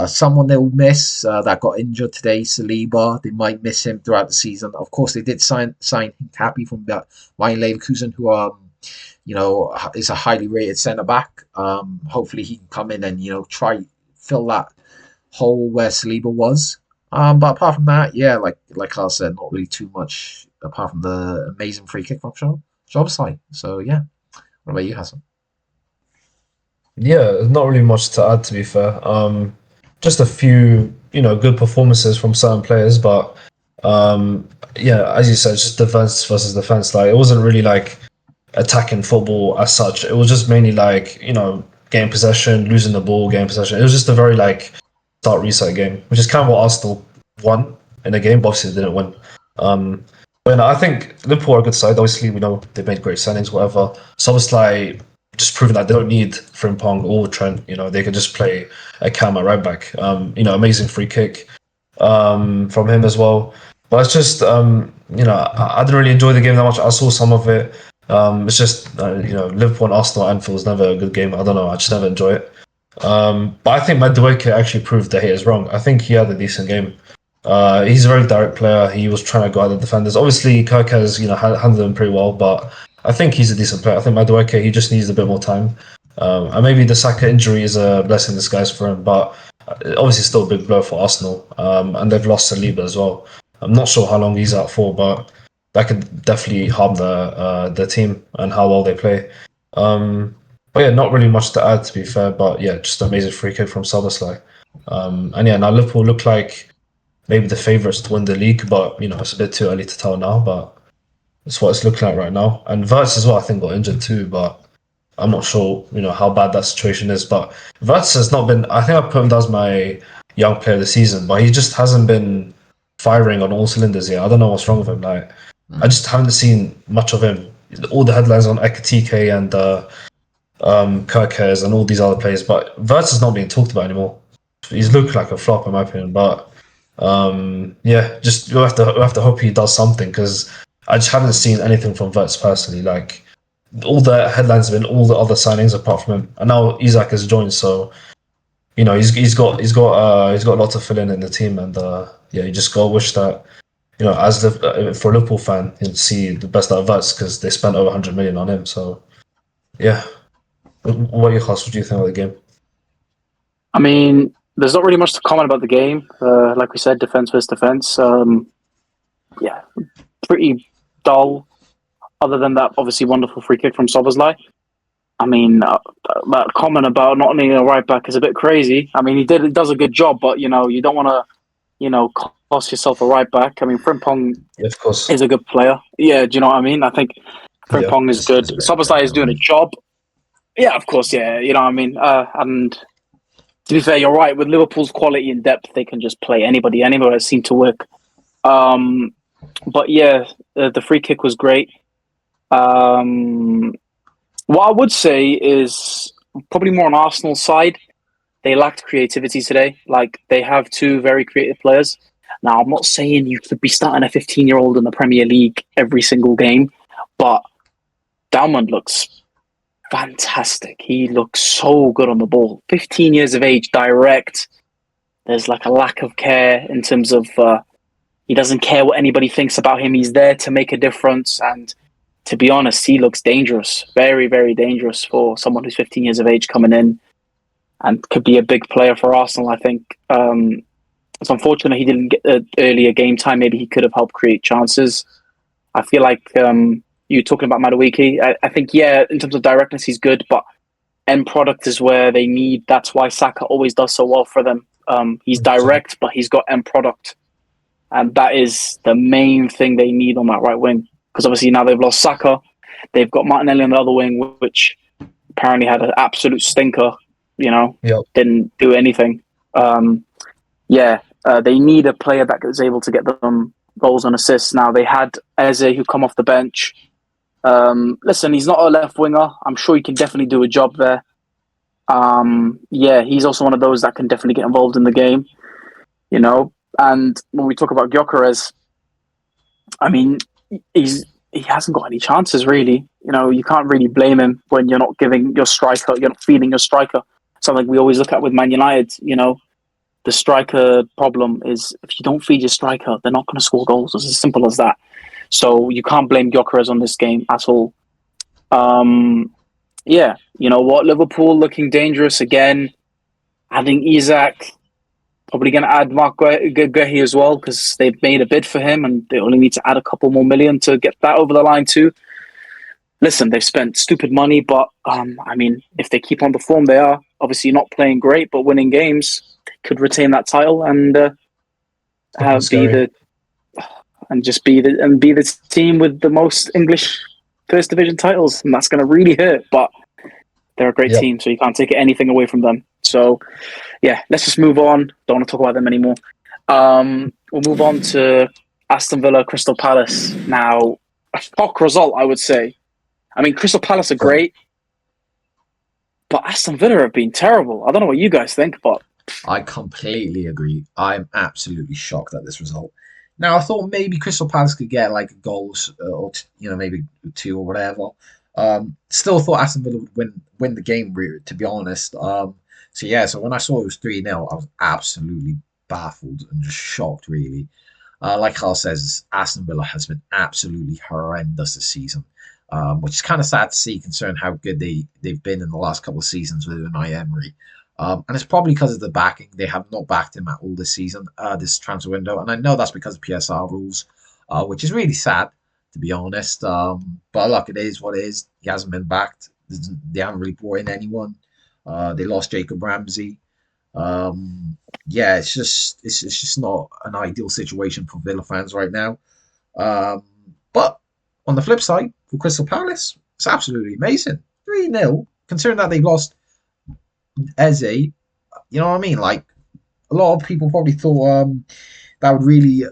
Someone they'll miss that got injured today, Saliba. They might miss him throughout the season. Of course, they did sign Hincapi from Bayern Leverkusen, who is a highly rated centre back. Hopefully, he can come in and try fill that hole where Saliba was. But apart from that, yeah, like Carl said, not really too much apart from the amazing free kick from Szoboszlai. So yeah, what about you, Hassan? Yeah, not really much to add, to be fair. Just a few, good performances from certain players, but yeah, as you said, just defense versus defense. Like, it wasn't really like attacking football as such. It was just mainly like, getting possession, losing the ball, getting possession. It was just a very like start reset game, which is kind of what Arsenal won in the game, but obviously they didn't win. But I think Liverpool are a good side. Obviously, we know they made great signings, whatever. So it's like just proving that they don't need Frimpong or Trent. They can just play a cam at right back. Amazing free kick from him as well. But it's just, I didn't really enjoy the game that much. I saw some of it. It's just, Liverpool and Arsenal at Anfield is never a good game. I don't know. I just never enjoy it. But I think Madueke actually proved the haters wrong. I think he had a decent game. He's a very direct player. He was trying to go at the defenders. Obviously, Kirk has handled him pretty well, but I think he's a decent player. I think Madueke, he just needs a bit more time. And maybe the Saka injury is a blessing in disguise for him, but obviously still a big blow for Arsenal. And they've lost Saliba as well. I'm not sure how long he's out for, but that could definitely harm the team and how well they play. But yeah, not really much to add, to be fair. But yeah, just an amazing free kick from Szoboszlai. And yeah, now Liverpool look like maybe the favourites to win the league, but it's a bit too early to tell now. But it's what it's looking like right now. And Wirtz as well, I think, got injured too, but I'm not sure, how bad that situation is. But Wirtz has not been. I think I put him as my young player of the season, but he just hasn't been firing on all cylinders yet. I don't know what's wrong with him. Like, I just haven't seen much of him. All the headlines on Ekatike and Kirkers and all these other players, but Wirtz is not being talked about anymore. He's looked like a flop in my opinion, but yeah, just we'll have to hope he does something, because I just haven't seen anything from Wirtz personally. Like, all the headlines have been all the other signings apart from him, and now Isak has joined, so he's got a lot to fill in the team, and yeah, you just gotta wish that as for a Liverpool fan, you'd see the best out of Wirtz, because they spent over 100 million on him. So yeah. What are your thoughts? What do you think of the game? I mean, there's not really much to comment about the game. Like we said, defense versus defense. Yeah, pretty dull. Other than that, obviously wonderful free kick from Szoboszlai. I mean, that comment about not needing a right back is a bit crazy. I mean, he does a good job, but you don't want to, cost yourself a right back. I mean, Frimpong of course is a good player. Yeah, do you know what I mean? I think Frimpong is good. Szoboszlai is doing a job. Yeah, of course, yeah. You know what I mean? And to be fair, you're right. With Liverpool's quality and depth, they can just play anybody. Anybody that seemed to work. But yeah, the free kick was great. What I would say is probably more on Arsenal's side. They lacked creativity today. Like, they have two very creative players. Now, I'm not saying you could be starting a 15-year-old in the Premier League every single game, but Dalman looks fantastic. He looks so good on the ball. 15 years of age, direct. There's like a lack of care in terms of he doesn't care what anybody thinks about him. He's there to make a difference. And to be honest, he looks dangerous. Very, very dangerous for someone who's 15 years of age coming in and could be a big player for Arsenal, I think. It's unfortunate he didn't get earlier game time. Maybe he could have helped create chances. I feel like you're talking about Madueke. I think, yeah, in terms of directness, he's good, but end product is where they need. That's why Saka always does so well for them. He's direct, but he's got end product. And that is the main thing they need on that right wing. Because obviously now they've lost Saka. They've got Martinelli on the other wing, which apparently had an absolute stinker, didn't do anything. They need a player that is able to get them goals and assists. Now, they had Eze, who come off the bench. Listen, he's not a left winger. I'm sure he can definitely do a job there. He's also one of those that can definitely get involved in the game, And when we talk about Gyökeres, I mean, he hasn't got any chances really. you can't really blame him when you're not giving your striker, you're not feeding your striker. Something we always look at with Man United. The striker problem is if you don't feed your striker, they're not going to score goals. It's as simple as that. So you can't blame Gyökeres on this game at all. Yeah, you know what? Liverpool looking dangerous again. Adding Isak, probably going to add Mark Guehi as well because they've made a bid for him and they only need to add a couple more million to get that over the line too. Listen, they've spent stupid money, but I mean, if they keep on the form they are, obviously not playing great but winning games, they could retain that title and be the team with the most English First Division titles, and that's going to really hurt. But they're a great team, so you can't take anything away from them. So, yeah, let's just move on. Don't want to talk about them anymore. We'll move on to Aston Villa, Crystal Palace. Now, a shock result, I would say. I mean, Crystal Palace are great, but Aston Villa have been terrible. I don't know what you guys think, but... I completely agree. I'm absolutely shocked at this result. Now, I thought maybe Crystal Palace could get like a goal or maybe 2 or whatever. Still thought Aston Villa would win the game, to be honest. So when I saw it was 3-0, I was absolutely baffled and just shocked, really. Like Carl says, Aston Villa has been absolutely horrendous this season, which is kind of sad to see considering how good they've been in the last couple of seasons with Unai Emery. And it's probably because of the backing. They have not backed him at all this season, this transfer window. And I know that's because of PSR rules, which is really sad, to be honest. But look, it is what it is. He hasn't been backed. They haven't really brought in anyone. They lost Jacob Ramsey. It's just not an ideal situation for Villa fans right now. But on the flip side, for Crystal Palace, it's absolutely amazing. 3-0, considering that they've lost Eze, you know what I mean? Like, a lot of people probably thought that would really,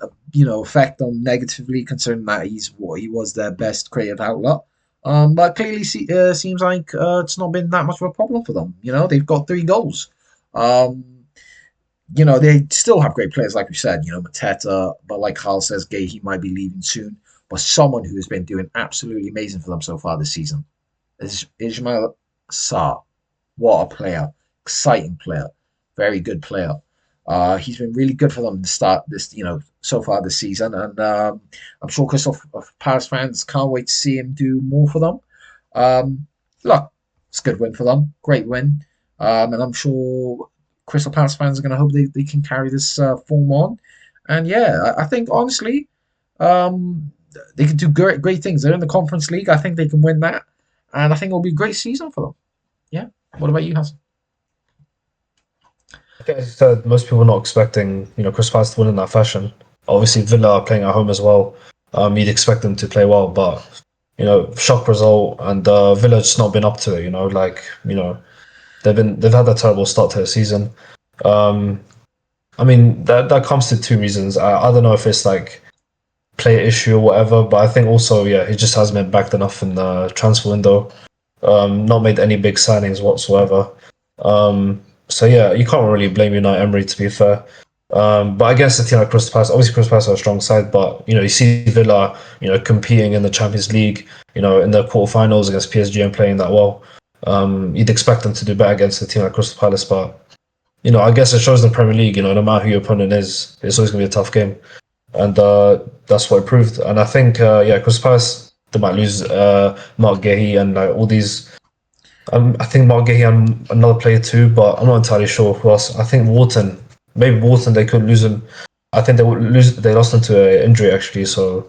affect them negatively, considering that he was their best creative outlet. But clearly seems like it's not been that much of a problem for them. They've got 3 goals. They still have great players, like we said, Mateta, but like Carl says, he might be leaving soon. But someone who has been doing absolutely amazing for them so far this season is Ismail Sarr. What a player. Exciting player. Very good player. He's been really good for them to start this, so far this season. And I'm sure Crystal Palace fans can't wait to see him do more for them. Look, it's a good win for them. Great win. And I'm sure Crystal Palace fans are going to hope they can carry this form on. And yeah, I think, honestly, they can do great things. They're in the Conference League. I think they can win that. And I think it'll be a great season for them. Yeah. What about you, Hassan? I think, as you said, most people are not expecting, Crystal Palace to win in that fashion. Obviously, Villa are playing at home as well. You'd expect them to play well, but, shock result, and Villa just not been up to it, they've had a terrible start to the season. I mean, that comes to 2 reasons. I don't know if it's like player issue or whatever, but I think also, he just hasn't been backed enough in the transfer window. Not made any big signings whatsoever. You can't really blame Unai Emery, to be fair. But against a team like Crystal Palace, obviously Crystal Palace are a strong side, but you see Villa, competing in the Champions League, in the quarterfinals against PSG and playing that well. You'd expect them to do better against a team like Crystal Palace, but I guess it shows in the Premier League, no matter who your opponent is, it's always going to be a tough game, and that's what it proved. And I think, Crystal Palace, they might lose Mark Guehi and all these. I think Mark Guehi and another player too, but I'm not entirely sure who else. I think Wharton. Maybe Wharton, they could lose him. I think they lost him to an injury, actually, so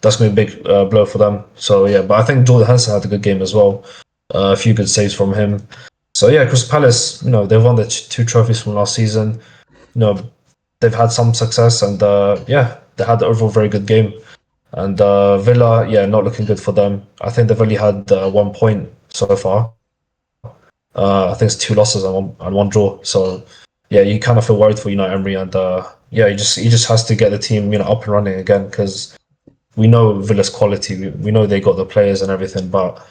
that's going to be a big blow for them. So, but I think Jordan Henderson had a good game as well. A few good saves from him. So, Crystal Palace, they've won the 2 trophies from last season. They've had some success, and, they had the overall very good game. And Villa, not looking good for them. I think they've only had 1 point so far. I think it's 2 losses and one draw. So, you kind of feel worried for Unai Emery, and he just has to get the team up and running again, because we know Villa's quality. We know they got the players and everything, but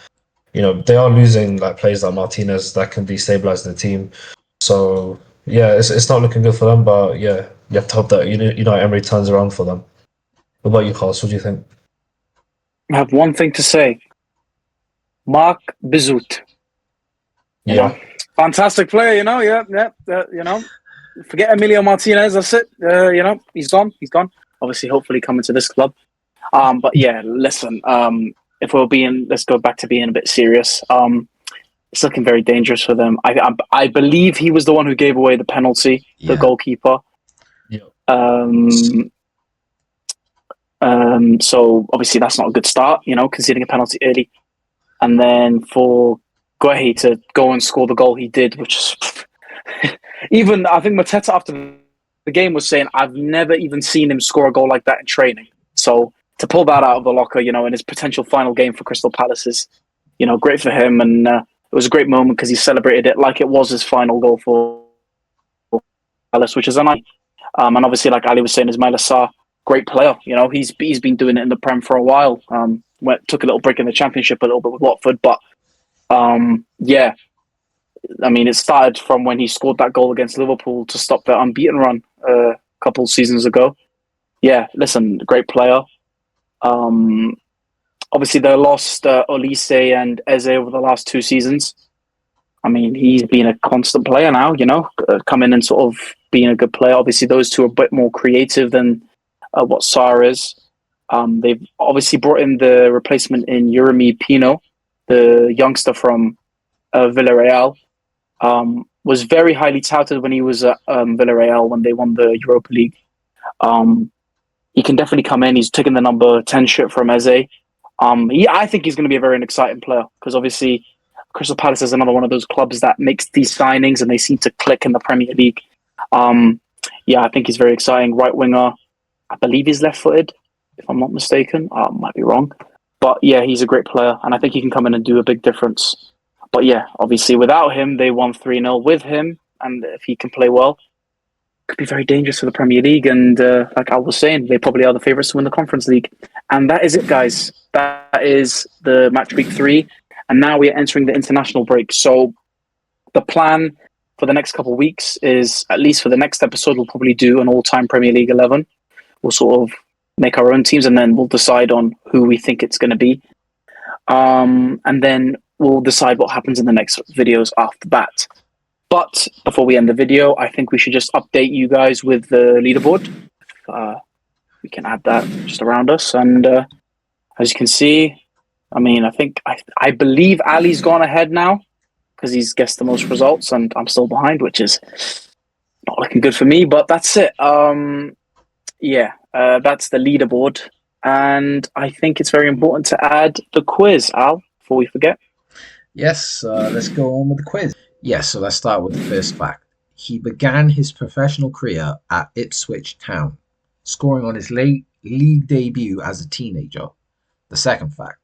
they are losing like players like Martinez that can destabilize the team. So it's not looking good for them. But you have to hope that Unai Emery turns around for them. What about you, Carlos? What do you think? I have one thing to say. Mark Bizut. You know, fantastic player. You know, forget Emilio Martinez. That's it. You know, he's gone. Obviously, hopefully, coming to this club. But yeah, listen. If let's go back to being a bit serious. It's looking very dangerous for them. I believe he was the one who gave away the penalty, the goalkeeper. So obviously that's not a good start, you know, conceding a penalty early. And then for Guehi to go and score the goal he did, which is even, I think Mateta after the game was saying, I've never even seen him score a goal like that in training. So to pull that out of the locker, you know, in his potential final game for Crystal Palace is, you know, great for him. And it was a great moment because he celebrated it like it was his final goal for Palace, which is a nice. And obviously, like Ali was saying, Ismaila Sarr, great player. You know, he's been doing it in the Prem for a while. Took a little break in the Championship a little bit with Watford, but yeah, I mean, it started from when he scored that goal against Liverpool to stop their unbeaten run a couple seasons ago. Yeah, listen, great player. Obviously, they lost Olise and Eze over the last 2 seasons. I mean, he's been a constant player now, you know, coming and sort of being a good player. Obviously, those two are a bit more creative than what Sarr is. They've obviously brought in the replacement in Yeremy Pino, the youngster from Villarreal. Was very highly touted when he was at Villarreal when they won the Europa League. He can definitely come in. He's taking the number 10 shirt from Eze. I think he's going to be a very exciting player because obviously Crystal Palace is another one of those clubs that makes these signings and they seem to click in the Premier League. Yeah, I think he's very exciting. Right winger. I believe he's left-footed, if I'm not mistaken. I might be wrong. But yeah, he's a great player and I think he can come in and do a big difference. But yeah, obviously without him, they won 3-0. With him, and if he can play well, could be very dangerous for the Premier League. And like I was saying, they probably are the favourites to win the Conference League. And that is it, guys. That is the match week 3. And now we are entering the international break. So the plan for the next couple of weeks is, at least for the next episode, we'll probably do an all-time Premier League 11. We'll sort of make our own teams and then we'll decide on who we think it's going to be. And then we'll decide what happens in the next videos after that. But before we end the video, I think we should just update you guys with the leaderboard. We can add that just around us. And as you can see, I mean, I believe Ali's gone ahead now because he's guessed the most results and I'm still behind, which is not looking good for me. But that's it. Yeah, that's the leaderboard. And I think it's very important to add the quiz, Al, before we forget. Yes, let's go on with the quiz. Yes, so let's start with the first fact. He began his professional career at Ipswich Town, scoring on his late league debut as a teenager. The second fact.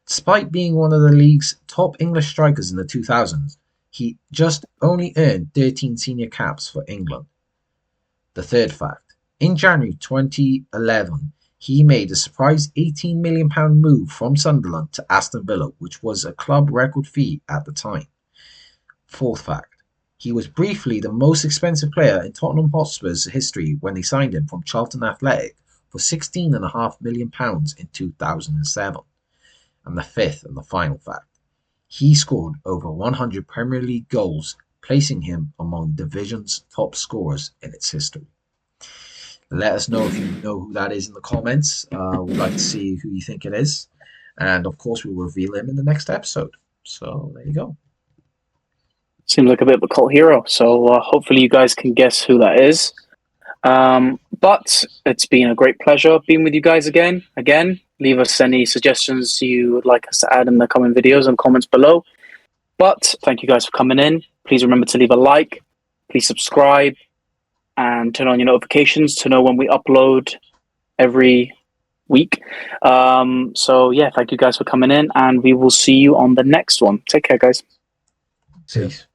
Despite being one of the league's top English strikers in the 2000s, he just only earned 13 senior caps for England. The third fact. In January 2011, he made a surprise £18 million move from Sunderland to Aston Villa, which was a club record fee at the time. Fourth fact. He was briefly the most expensive player in Tottenham Hotspur's history when they signed him from Charlton Athletic for £16.5 million in 2007. And the fifth and the final fact. He scored over 100 Premier League goals, placing him among division's top scorers in its history. Let us know if you know who that is in the comments. We'd like to see who you think it is. And of course, we'll reveal him in the next episode. So there you go. Seems like a bit of a cult hero. So hopefully you guys can guess who that is. But it's been a great pleasure being with you guys again. Leave us any suggestions you would like us to add in the coming videos and comments below. But thank you guys for coming in. Please remember to leave a like. Please subscribe. And turn on your notifications to know when we upload every week. So yeah, thank you guys for coming in and we will see you on the next one. Take care, guys. Peace.